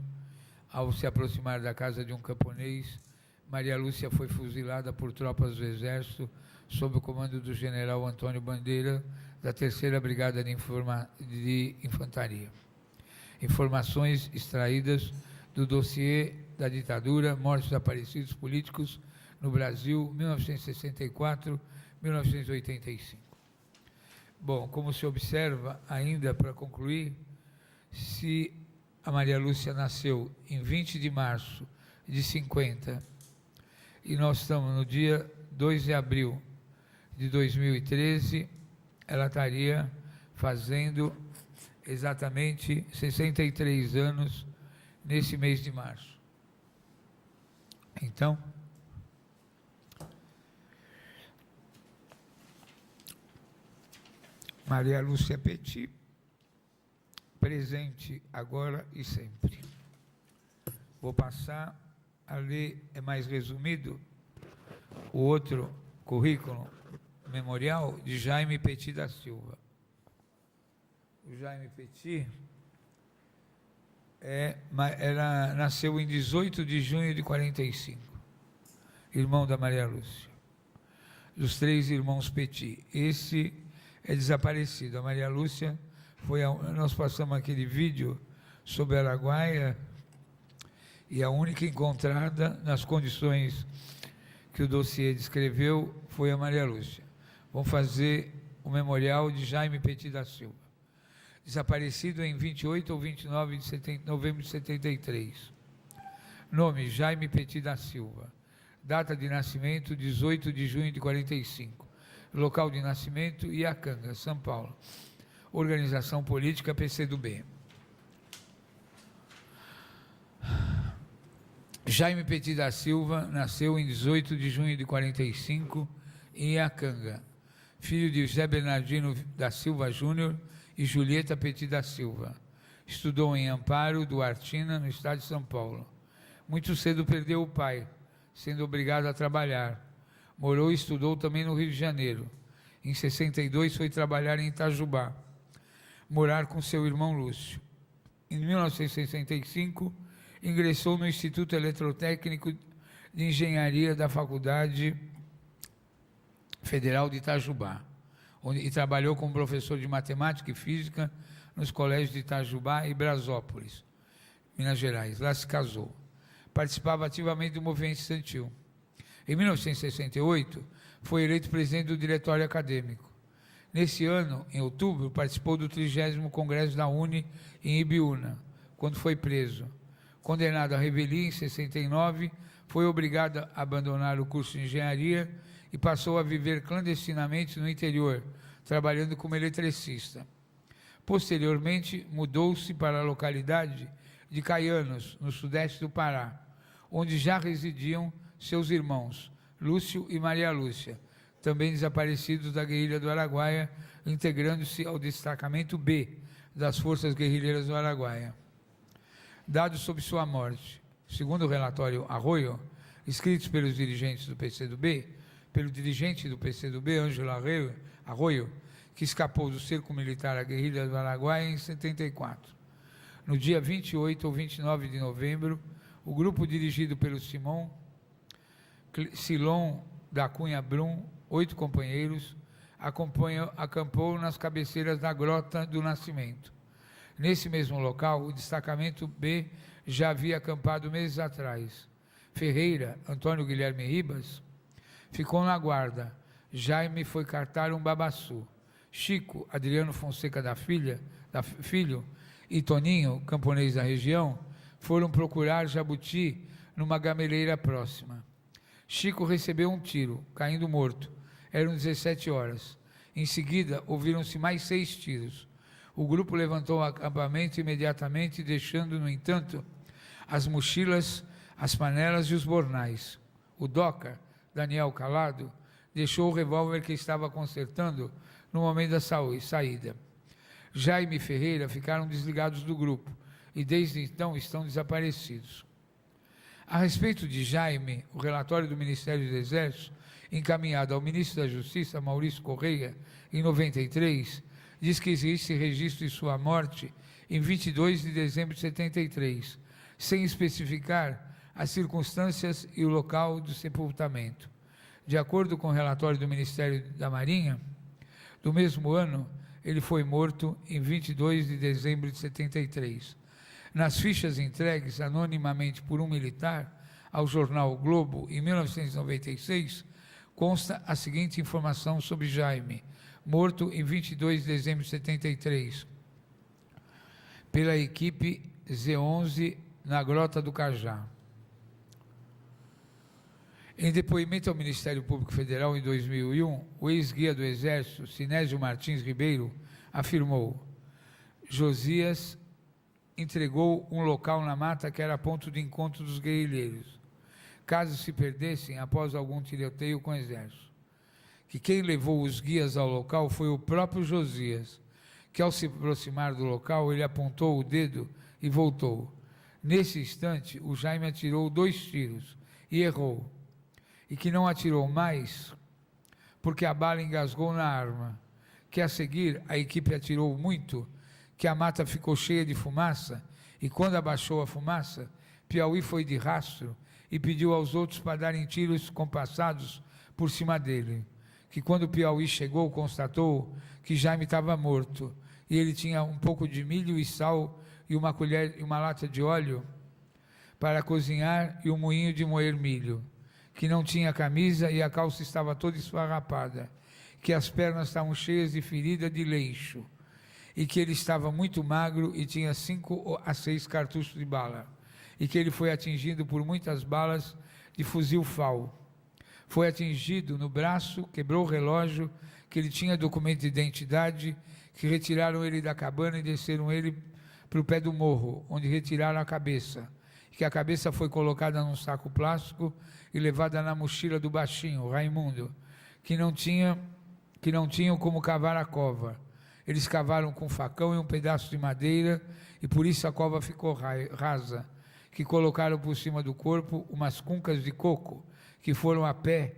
ao se aproximar da casa de um camponês, Maria Lúcia foi fuzilada por tropas do Exército, sob o comando do general Antônio Bandeira, da 3ª Brigada de Infantaria. Informações extraídas do dossiê da ditadura, mortes de desaparecidos políticos no Brasil, 1964-1985. Bom, como se observa, ainda para concluir, se a Maria Lúcia nasceu em 20 de março de 50 e nós estamos no dia 2 de abril de 2013, ela estaria fazendo exatamente 63 anos nesse mês de março. Então, Maria Lúcia Petit, presente agora e sempre. Vou passar a ler, é mais resumido, o outro currículo memorial de Jaime Petit da Silva. O Jaime Petit nasceu em 18 de junho de 45, irmão da Maria Lúcia, dos 3 irmãos Petit. Esse é desaparecido. A Maria Lúcia nós passamos aquele vídeo sobre Araguaia, e a única encontrada nas condições que o dossiê descreveu foi a Maria Lúcia. Vamos fazer o memorial de Jaime Petit da Silva, desaparecido em 28 ou 29 de novembro de 73. Nome: Jaime Petit da Silva. Data de nascimento: 18 de junho de 45. Local de nascimento: Iacanga, São Paulo. Organização política: PCdoB. Jaime Petit da Silva nasceu em 18 de junho de 45 em Iacanga, filho de José Bernardino da Silva Júnior e Julieta Petit da Silva. Estudou em Amparo, Duartina, no estado de São Paulo. Muito cedo perdeu o pai, sendo obrigado a trabalhar. Morou e estudou também no Rio de Janeiro. Em 62 foi trabalhar em Itajubá, morar com seu irmão Lúcio. Em 1965, ingressou no Instituto Eletrotécnico de Engenharia da Faculdade Federal de Itajubá, e trabalhou como professor de matemática e física nos colégios de Itajubá e Brasópolis, Minas Gerais. Lá se casou. Participava ativamente do movimento estudantil. Em 1968, foi eleito presidente do diretório acadêmico. Nesse ano, em outubro, participou do 30º Congresso da UNE em Ibiúna, quando foi preso. Condenado à revelia em 69, foi obrigado a abandonar o curso de engenharia e passou a viver clandestinamente no interior, trabalhando como eletricista. Posteriormente, mudou-se para a localidade de Caianos, no sudeste do Pará, onde já residiam seus irmãos, Lúcio e Maria Lúcia, também desaparecidos da guerrilha do Araguaia, integrando-se ao destacamento B das Forças Guerrilheiras do Araguaia. Dados sobre sua morte: segundo o relatório Arroio, escritos pelos dirigentes do PCdoB, pelo dirigente do PCdoB, Ângelo Arroio, que escapou do cerco militar à guerrilha do Araguaia em 74. No dia 28 ou 29 de novembro, o grupo dirigido pelo Silon da Cunha Brum, 8 companheiros, acampou nas cabeceiras da Grota do Nascimento. Nesse mesmo local, o destacamento B já havia acampado meses atrás. Ferreira, Antônio Guilherme Ribas, ficou na guarda. Jaime foi cartar um babaçu. Chico, Adriano Fonseca Filho e Toninho, camponês da região, foram procurar jabuti numa gameleira próxima. Chico recebeu um tiro, caindo morto. Eram 17 horas. Em seguida, ouviram-se mais 6 tiros. O grupo levantou o acampamento imediatamente, deixando, no entanto, as mochilas, as panelas e os bornais. O doca, Daniel Calado, deixou o revólver que estava consertando no momento da saída. Jaime e Ferreira ficaram desligados do grupo e desde então estão desaparecidos. A respeito de Jaime, o relatório do Ministério do Exército, encaminhado ao ministro da Justiça, Maurício Correia, em 93, diz que existe registro de sua morte em 22 de dezembro de 73, sem especificar as circunstâncias e o local do sepultamento. De acordo com o relatório do Ministério da Marinha, do mesmo ano, ele foi morto em 22 de dezembro de 73. Nas fichas entregues anonimamente por um militar ao jornal o Globo, em 1996, consta a seguinte informação sobre Jaime, morto em 22 de dezembro de 73, pela equipe Z11 na Grota do Cajá. Em depoimento ao Ministério Público Federal em 2001, o ex-guia do Exército, Sinésio Martins Ribeiro, afirmou: Josias entregou um local na mata que era ponto de encontro dos guerrilheiros, caso se perdessem após algum tiroteio com o Exército. Que quem levou os guias ao local foi o próprio Josias, que ao se aproximar do local, ele apontou o dedo e voltou. Nesse instante, o Jaime atirou 2 tiros e errou, e que não atirou mais porque a bala engasgou na arma, que a seguir a equipe atirou muito, que a mata ficou cheia de fumaça E quando abaixou a fumaça, Piauí foi de rastro e pediu aos outros para darem tiros compassados por cima dele. Que quando Piauí chegou, constatou que Jaime estava morto, e ele tinha um pouco de milho e sal e uma colher e uma lata de óleo para cozinhar e um moinho de moer milho, que não tinha camisa e a calça estava toda esfarrapada, que as pernas estavam cheias de ferida de leixo, e que ele estava muito magro e tinha 5 a 6 cartuchos de bala, e que ele foi atingido por muitas balas de fuzil FAL. Foi atingido no braço, quebrou o relógio, que ele tinha documento de identidade, que retiraram ele da cabana e desceram ele para o pé do morro, onde retiraram a cabeça, que a cabeça foi colocada num saco plástico e levada na mochila do baixinho, Raimundo, que não tinham como cavar a cova. Eles cavaram com facão e um pedaço de madeira, e por isso a cova ficou rasa, que colocaram por cima do corpo umas cuncas de coco, que foram a pé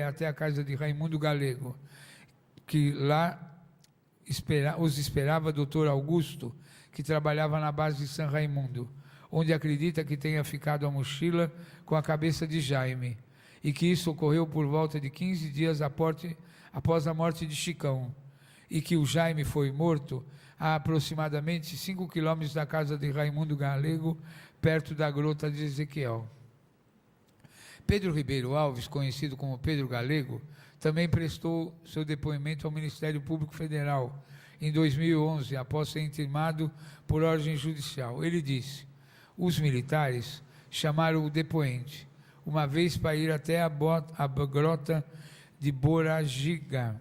até a casa de Raimundo Galego, que lá os esperava Dr. Augusto, que trabalhava na base de São Raimundo, onde acredita que tenha ficado a mochila com a cabeça de Jaime, e que isso ocorreu por volta de 15 dias após a morte de Chicão, e que o Jaime foi morto a aproximadamente 5 quilômetros da casa de Raimundo Galego, perto da Grota de Ezequiel. Pedro Ribeiro Alves, conhecido como Pedro Galego, também prestou seu depoimento ao Ministério Público Federal em 2011, após ser intimado por ordem judicial. Ele disse: os militares chamaram o depoente uma vez para ir até a grota de Boragiga,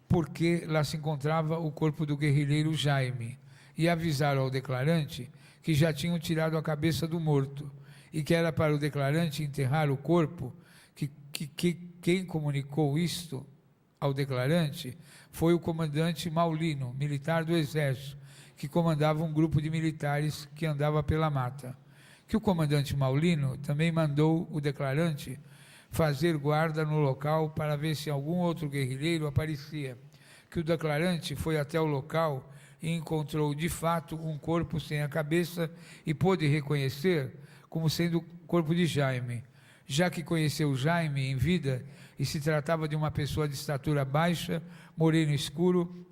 porque lá se encontrava o corpo do guerrilheiro Jaime, e avisaram ao declarante que já tinham tirado a cabeça do morto, e que era para o declarante enterrar o corpo, que quem comunicou isto ao declarante foi o comandante Maulino, militar do Exército, que comandava um grupo de militares que andava pela mata. Que o comandante Maulino também mandou o declarante fazer guarda no local para ver se algum outro guerrilheiro aparecia. Que o declarante foi até o local e encontrou de fato um corpo sem a cabeça e pôde reconhecer como sendo o corpo de Jaime, já que conheceu Jaime em vida e se tratava de uma pessoa de estatura baixa, moreno escuro,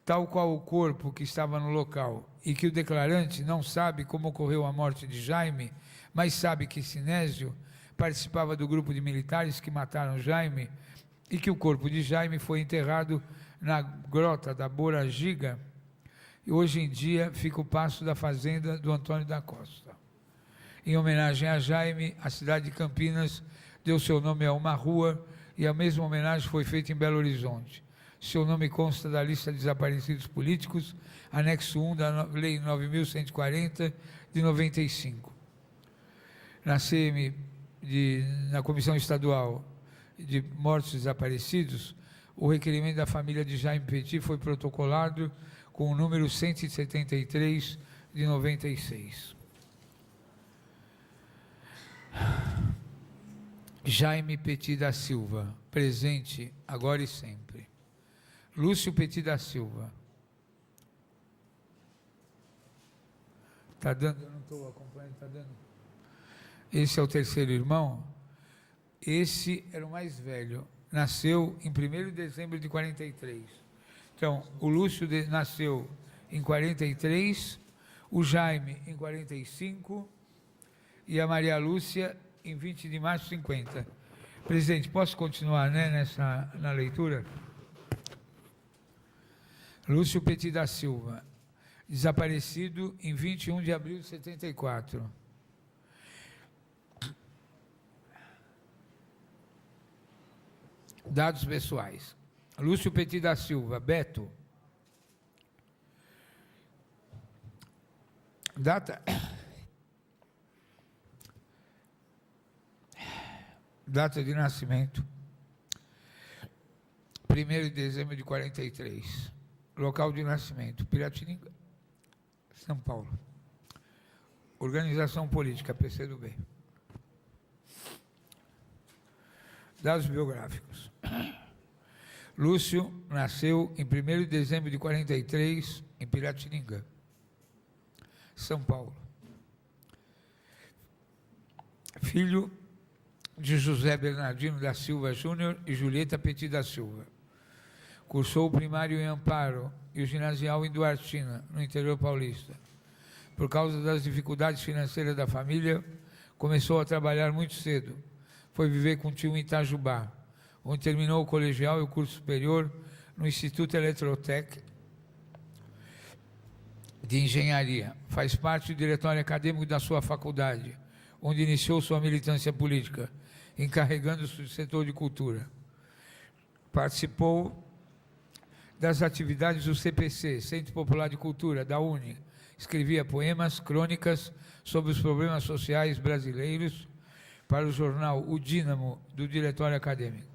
tal qual o corpo que estava no local, e que o declarante não sabe como ocorreu a morte de Jaime, mas sabe que Sinésio participava do grupo de militares que mataram Jaime, e que o corpo de Jaime foi enterrado na grota da Boragiga, e hoje em dia fica o pasto da fazenda do Antônio da Costa. Em homenagem a Jaime, a cidade de Campinas deu seu nome a uma rua, e a mesma homenagem foi feita em Belo Horizonte. Seu nome consta da lista de desaparecidos políticos, anexo 1 da Lei 9.140, de 95. Na Comissão Estadual de Mortos e Desaparecidos, o requerimento da família de Jaime Petit foi protocolado com o número 173 de 96. Jaime Petit da Silva, presente agora e sempre. Lúcio Petit da Silva. Está dando? Eu não estou acompanhando, está dando? Esse é o terceiro irmão. Esse era o mais velho. Nasceu em 1º de dezembro de 43. Então, o Lúcio nasceu em 43, o Jaime em 45 e a Maria Lúcia em 20 de março de 50. Presidente, posso continuar, né, na leitura? Lúcio Petit da Silva, desaparecido em 21 de abril de 74. Dados pessoais. Lúcio Petit da Silva, Beto. Data de nascimento, 1º de dezembro de 43. Local de nascimento, Piratininga, São Paulo. Organização política, PCdoB. Dados biográficos. Lúcio nasceu em 1º de dezembro de 43, em Piratininga. São Paulo. Filho de José Bernardino da Silva Júnior e Julieta Petit da Silva. Cursou o primário em Amparo e o ginasial em Duartina, no interior paulista. Por causa das dificuldades financeiras da família, começou a trabalhar muito cedo. Foi viver com o tio em Itajubá, onde terminou o colegial e o curso superior no Instituto Eletrotec de Engenharia. Faz parte do diretório acadêmico da sua faculdade, onde iniciou sua militância política, encarregando-se do setor de cultura. Participou das atividades do CPC, Centro Popular de Cultura, da UNE. Escrevia poemas, crônicas sobre os problemas sociais brasileiros para o jornal O Dínamo, do diretório acadêmico.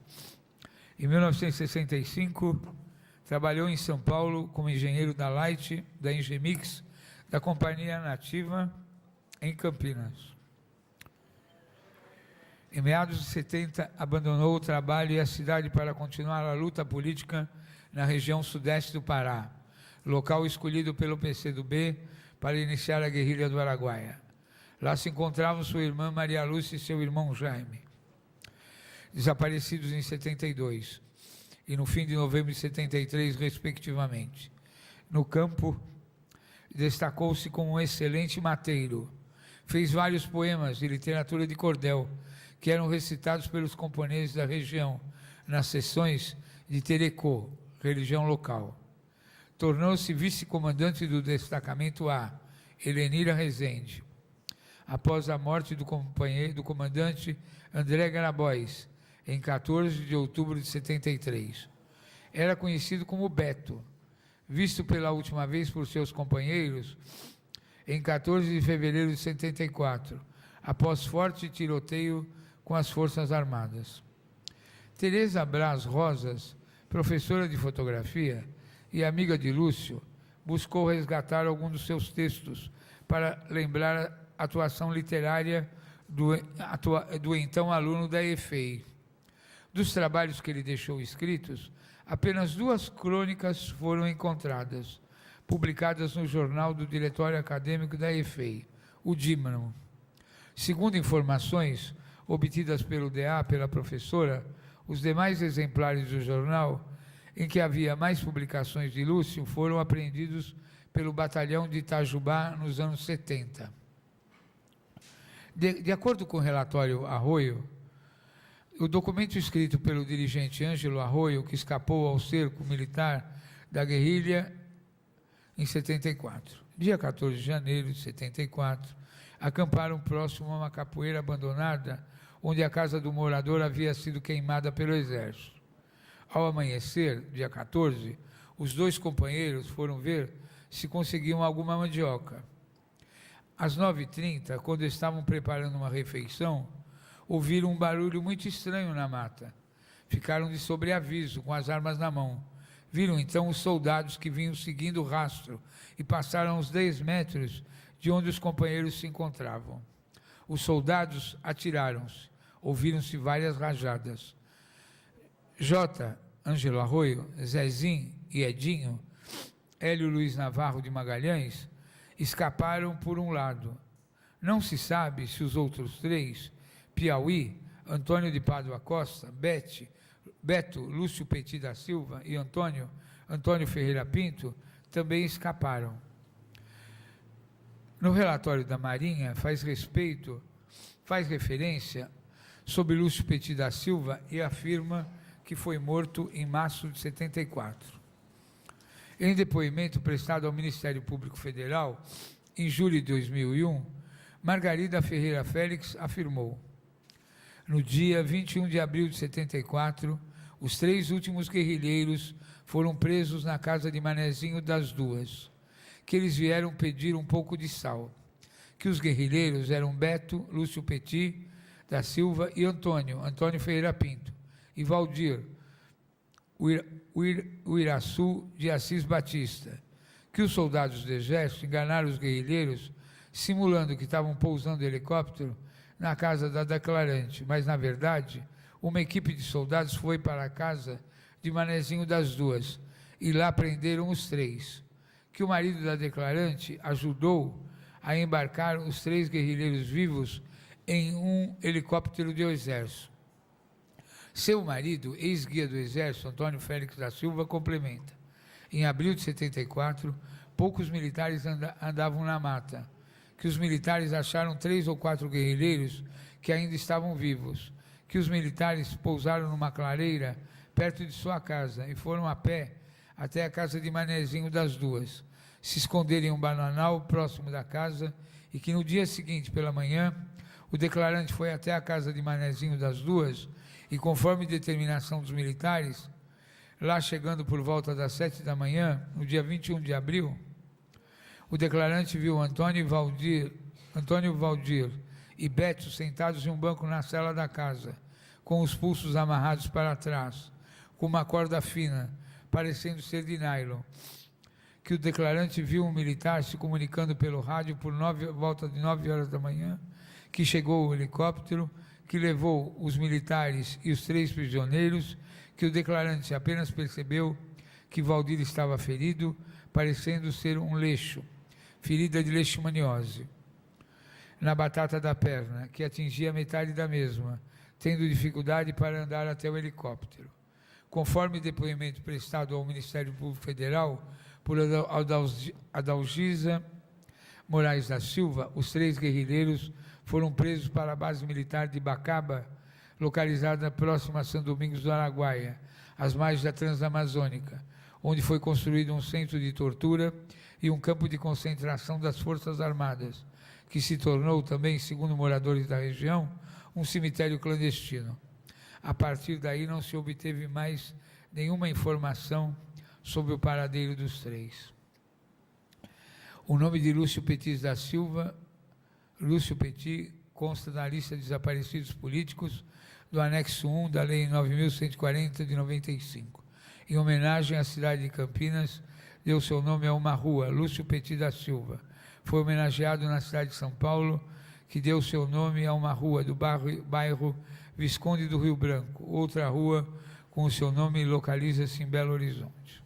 Em 1965, trabalhou em São Paulo como engenheiro da Light, da Engemix, da Companhia Nativa, em Campinas. Em meados de 70, abandonou o trabalho e a cidade para continuar a luta política na região sudeste do Pará, local escolhido pelo PCdoB para iniciar a guerrilha do Araguaia. Lá se encontravam sua irmã Maria Lúcia e seu irmão Jaime, desaparecidos em 72 e no fim de novembro de 73, respectivamente. No campo, destacou-se como um excelente mateiro. Fez vários poemas de literatura de cordel, que eram recitados pelos camponeses da região, nas sessões de Terecô, religião local. Tornou-se vice-comandante do destacamento A, Helenira Rezende, após a morte do comandante André Grabois, em 14 de outubro de 73. Era conhecido como Beto, visto pela última vez por seus companheiros em 14 de fevereiro de 74, após forte tiroteio com as Forças Armadas. Teresa Braz Rosas, professora de fotografia e amiga de Lúcio, buscou resgatar alguns dos seus textos para lembrar a atuação literária do então aluno da EFEI. Dos trabalhos que ele deixou escritos, apenas 2 crônicas foram encontradas, publicadas no jornal do Diretório Acadêmico da EFEI, o Dínamo. Segundo informações obtidas pelo DA, pela professora, os demais exemplares do jornal, em que havia mais publicações de Lúcio, foram apreendidos pelo batalhão de Itajubá nos anos 70. De acordo com o relatório Arroio, o documento escrito pelo dirigente Ângelo Arroio, que escapou ao cerco militar da guerrilha em 74. Dia 14 de janeiro de 74, acamparam próximo a uma capoeira abandonada, onde a casa do morador havia sido queimada pelo exército. Ao amanhecer, dia 14, os 2 companheiros foram ver se conseguiam alguma mandioca. Às 9h30, quando estavam preparando uma refeição, ouviram um barulho muito estranho na mata. Ficaram de sobreaviso, com as armas na mão. Viram então os soldados que vinham seguindo o rastro e passaram uns 10 metros de onde os companheiros se encontravam. Os soldados atiraram-se. Ouviram-se várias rajadas. J. Ângelo Arroio, Zezinho e Edinho, Hélio Luiz Navarro de Magalhães, escaparam por um lado. Não se sabe se os outros 3, Piauí, Antônio de Pádua Costa, Beto, Lúcio Petit da Silva e Antônio Ferreira Pinto, também escaparam. No relatório da Marinha faz referência sobre Lúcio Petit da Silva e afirma que foi morto em março de 74. Em depoimento prestado ao Ministério Público Federal, em julho de 2001, Margarida Ferreira Félix afirmou: no dia 21 de abril de 74, os 3 últimos guerrilheiros foram presos na casa de Manezinho das Duas, que eles vieram pedir um pouco de sal, que os guerrilheiros eram Beto, Lúcio Petit da Silva e Antônio Ferreira Pinto, e Valdir, o Iraçu de Assis Batista, que os soldados do exército enganaram os guerrilheiros, simulando que estavam pousando helicóptero na casa da declarante, mas, na verdade, uma equipe de soldados foi para a casa de Manezinho das Duas, e lá prenderam os 3, que o marido da declarante ajudou a embarcar os 3 guerrilheiros vivos em um helicóptero do Exército. Seu marido, ex-guia do Exército, Antônio Félix da Silva, complementa. Em abril de 74, poucos militares andavam na mata, que os militares acharam 3 ou 4 guerrilheiros que ainda estavam vivos, que os militares pousaram numa clareira perto de sua casa e foram a pé até a casa de Manezinho das Duas, se esconderam em um bananal próximo da casa e que no dia seguinte, pela manhã, o declarante foi até a casa de Manezinho das Duas e, conforme determinação dos militares, lá chegando por volta das 7 da manhã, no dia 21 de abril, o declarante viu Antônio Valdir e Beto sentados em um banco na cela da casa, com os pulsos amarrados para trás, com uma corda fina, parecendo ser de nylon, que o declarante viu um militar se comunicando pelo rádio por volta de 9 horas da manhã, que chegou o helicóptero, que levou os militares e os 3 prisioneiros, que o declarante apenas percebeu que Valdir estava ferido, parecendo ser um leixo, ferida de leishmaniose, na batata da perna, que atingia metade da mesma, tendo dificuldade para andar até o helicóptero. Conforme depoimento prestado ao Ministério Público Federal por Adalgisa Moraes da Silva, os 3 guerrilheiros foram presos para a base militar de Bacaba, localizada próxima a São Domingos do Araguaia, às margens da Transamazônica, onde foi construído um centro de tortura e um campo de concentração das Forças Armadas, que se tornou também, segundo moradores da região, um cemitério clandestino. A partir daí não se obteve mais nenhuma informação sobre o paradeiro dos 3. O nome de Lúcio Petit da Silva, Lúcio Petit, consta na lista de desaparecidos políticos do anexo 1 da Lei 9.140 de 95. Em homenagem à cidade de Campinas, deu seu nome a uma rua, Lúcio Petit da Silva. Foi homenageado na cidade de São Paulo, que deu seu nome a uma rua do bairro Visconde do Rio Branco. Outra rua com o seu nome localiza-se em Belo Horizonte.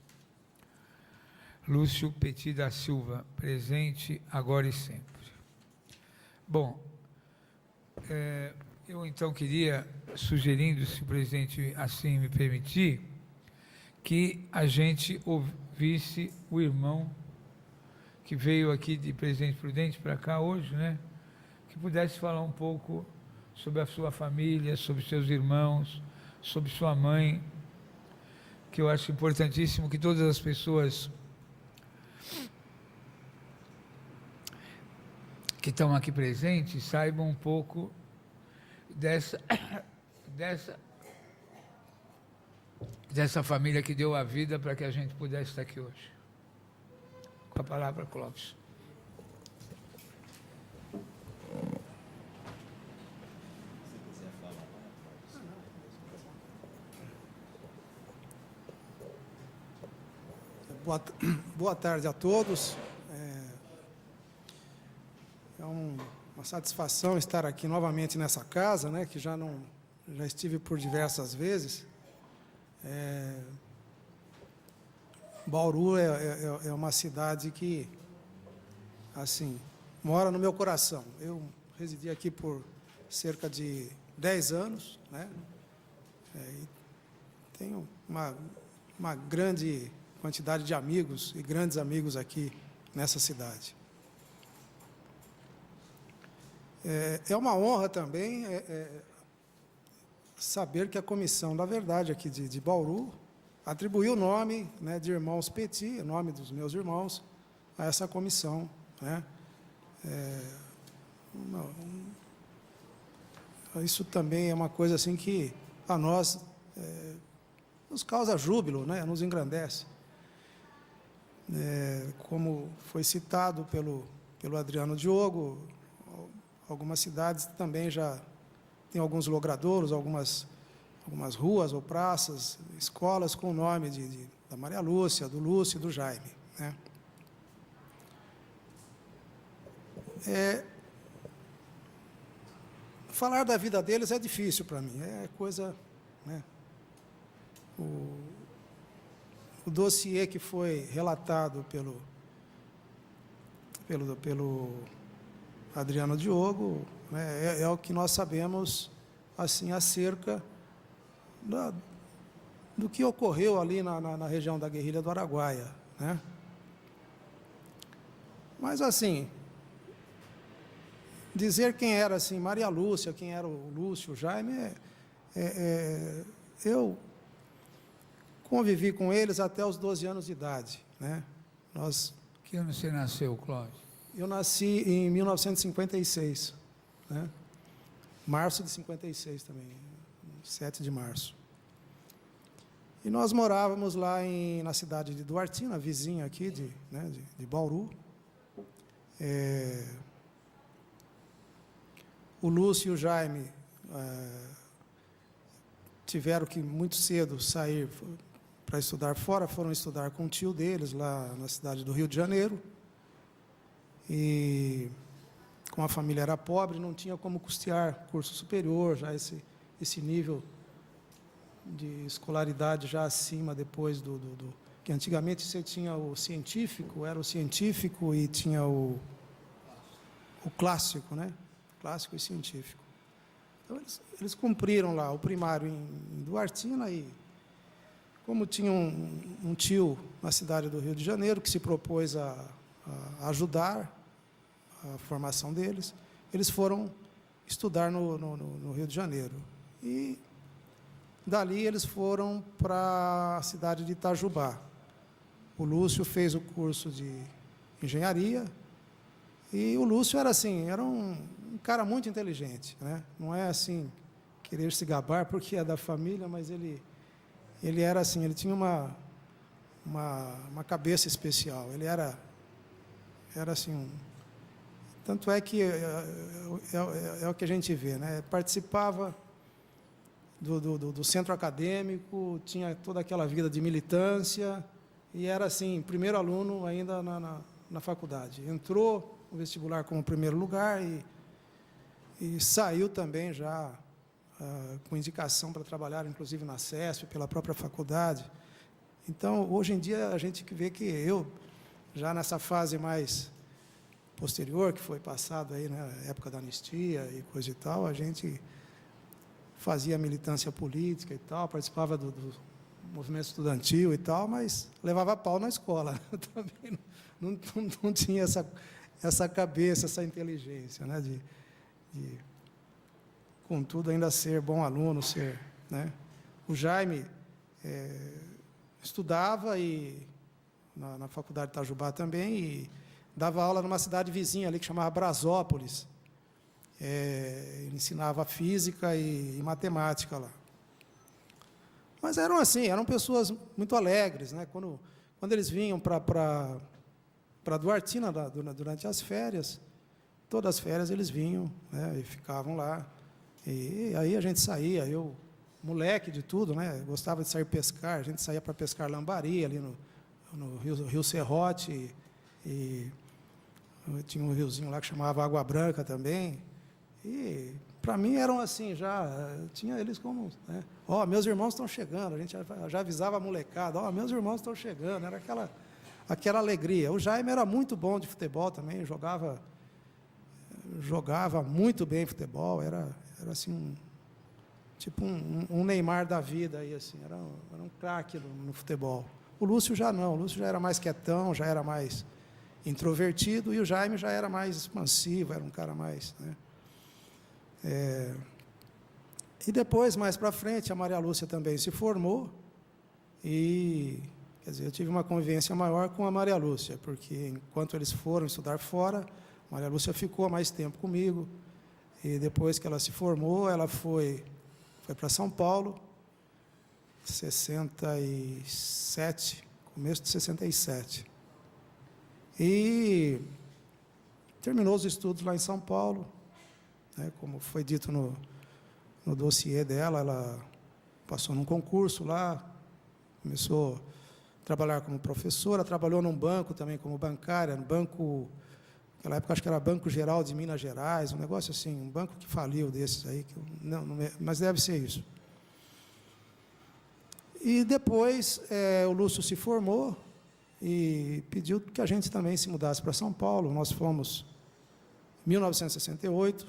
Lúcio Petit da Silva, presente agora e sempre. Bom, eu então queria, sugerindo, se o presidente assim me permitir, que a gente ouvisse o irmão que veio aqui de Presidente Prudente para cá hoje, né? Que pudesse falar um pouco sobre a sua família, sobre seus irmãos, sobre sua mãe, que eu acho importantíssimo que todas as pessoas que estão aqui presentes saibam um pouco dessa família que deu a vida para que a gente pudesse estar aqui hoje. Com a palavra, Clóvis. Boa tarde a todos. É uma satisfação estar aqui novamente nessa casa, né, que já estive por diversas vezes. Bauru é uma cidade que, assim, mora no meu coração. Eu residi aqui por cerca de 10 anos, né, e tenho uma grande quantidade de amigos e grandes amigos aqui nessa cidade. É uma honra também saber que a Comissão da Verdade aqui de Bauru atribuiu o nome, né, de Irmãos Petit, o nome dos meus irmãos, a essa comissão, né? Isso também é uma coisa assim que a nós nos causa júbilo, né, nos engrandece. Como foi citado pelo Adriano Diogo, algumas cidades também já têm alguns logradouros, algumas ruas ou praças, escolas com o nome da Maria Lúcia, do Lúcio e do Jaime, né? Falar da vida deles é difícil para mim, é coisa, né? O dossiê que foi relatado pelo Adriano Diogo, né, é o que nós sabemos assim acerca do que ocorreu ali na região da guerrilha do Araguaia, né? Mas, assim, dizer quem era, assim, Maria Lúcia, quem era o Lúcio, o Jaime, eu convivi com eles até os 12 anos de idade, né? Que ano você nasceu, Cláudio? Eu nasci em 1956, né? Março de 56 também, 7 de março. E nós morávamos lá na cidade de Duartina, vizinha aqui de Bauru. O Lúcio e o Jaime tiveram que muito cedo sair para estudar fora, foram estudar com o tio deles lá na cidade do Rio de Janeiro. E como a família era pobre, não tinha como custear curso superior, já esse nível de escolaridade já acima depois que antigamente você tinha o científico, era o científico e tinha o clássico, né? Clássico e científico. Então, eles cumpriram lá o primário em Duartina e, como tinha um tio na cidade do Rio de Janeiro que se propôs a ajudar a formação deles, eles foram estudar no Rio de Janeiro. E dali eles foram para a cidade de Itajubá. O Lúcio fez o curso de engenharia e o Lúcio era assim, era um cara muito inteligente, né? Não é assim querer se gabar porque é da família, mas ele era assim, ele tinha uma cabeça especial. Ele era assim, tanto é que é o que a gente vê, né? Participava do centro acadêmico, tinha toda aquela vida de militância e era assim, primeiro aluno ainda na faculdade. Entrou no vestibular como primeiro lugar e saiu também já com indicação para trabalhar, inclusive na CESP, pela própria faculdade. Então, hoje em dia, a gente vê que eu, já nessa fase mais posterior, que foi passado aí, né, época da anistia e coisa e tal, a gente fazia militância política e tal, participava do movimento estudantil e tal, mas levava pau na escola. Também não tinha essa cabeça, essa inteligência, né, de contudo, ainda ser bom aluno, né? O Jaime estudava na faculdade de Itajubá também e dava aula numa cidade vizinha ali que chamava Brasópolis. Ele ensinava física e matemática lá. Mas eram assim, eram pessoas muito alegres, né? Quando eles vinham para Duartina durante as férias, todas as férias eles vinham, né, e ficavam lá. E aí a gente saía, eu, moleque de tudo, né, gostava de sair pescar, a gente saía para pescar lambari ali no Rio Serrote, e tinha um riozinho lá que chamava Água Branca também. E, para mim, eram assim, já tinha eles como, né, meus irmãos estão chegando, a gente já avisava a molecada, meus irmãos estão chegando, era aquela alegria. O Jaime era muito bom de futebol também, jogava muito bem futebol, era assim, tipo um Neymar da vida, aí, assim, era um craque no futebol. O Lúcio já não, o Lúcio já era mais quietão, já era mais introvertido, e o Jaime já era mais expansivo, era um cara mais, né? E depois, mais para frente, a Maria Lúcia também se formou, e, quer dizer, eu tive uma convivência maior com a Maria Lúcia, porque enquanto eles foram estudar fora, a Maria Lúcia ficou mais tempo comigo, e depois que ela se formou, ela foi para São Paulo, 67, começo de 67. E terminou os estudos lá em São Paulo, né, como foi dito no dossiê dela, ela passou num concurso lá, começou a trabalhar como professora, trabalhou num banco também como bancária, no banco, naquela época acho que era Banco Geral de Minas Gerais, um negócio assim, um banco que faliu desses aí, mas deve ser isso. E depois o Lúcio se formou e pediu que a gente também se mudasse para São Paulo. Nós fomos 1968,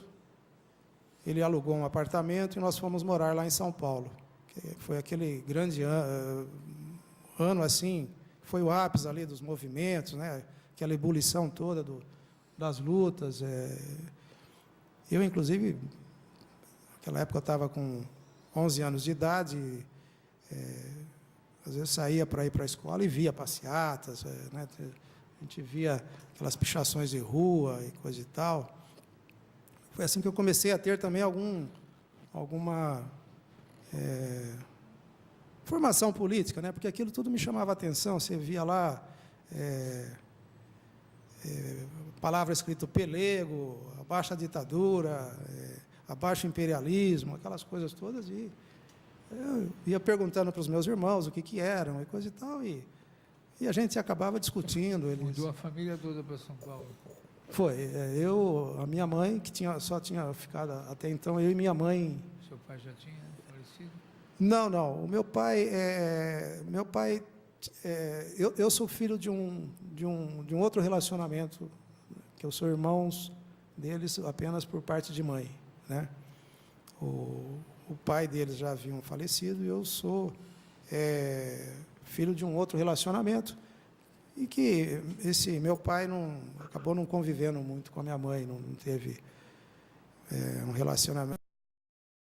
ele alugou um apartamento e nós fomos morar lá em São Paulo. Que foi aquele grande ano assim, foi o ápice ali dos movimentos, né? Aquela ebulição toda das lutas. Eu, inclusive, naquela época eu estava com 11 anos de idade, às vezes saía para ir para a escola e via passeatas, né? A gente via aquelas pichações de rua e coisa e tal. Foi assim que eu comecei a ter também alguma formação política, né? Porque aquilo tudo me chamava a atenção. Você via lá palavra escrito pelego, abaixo a ditadura, abaixo o imperialismo, aquelas coisas todas, e eu ia perguntando para os meus irmãos o que eram e coisa e tal, e a gente acabava discutindo. Mudou a família toda para São Paulo? Foi. A minha mãe, que só tinha ficado até então, eu e minha mãe... Seu pai já tinha falecido? Não, não. O meu pai... eu sou filho de um outro relacionamento, que eu sou irmãos deles apenas por parte de mãe, né? O pai deles já haviam falecido e eu sou filho de um outro relacionamento, e que esse meu pai acabou não convivendo muito com a minha mãe, não teve um relacionamento.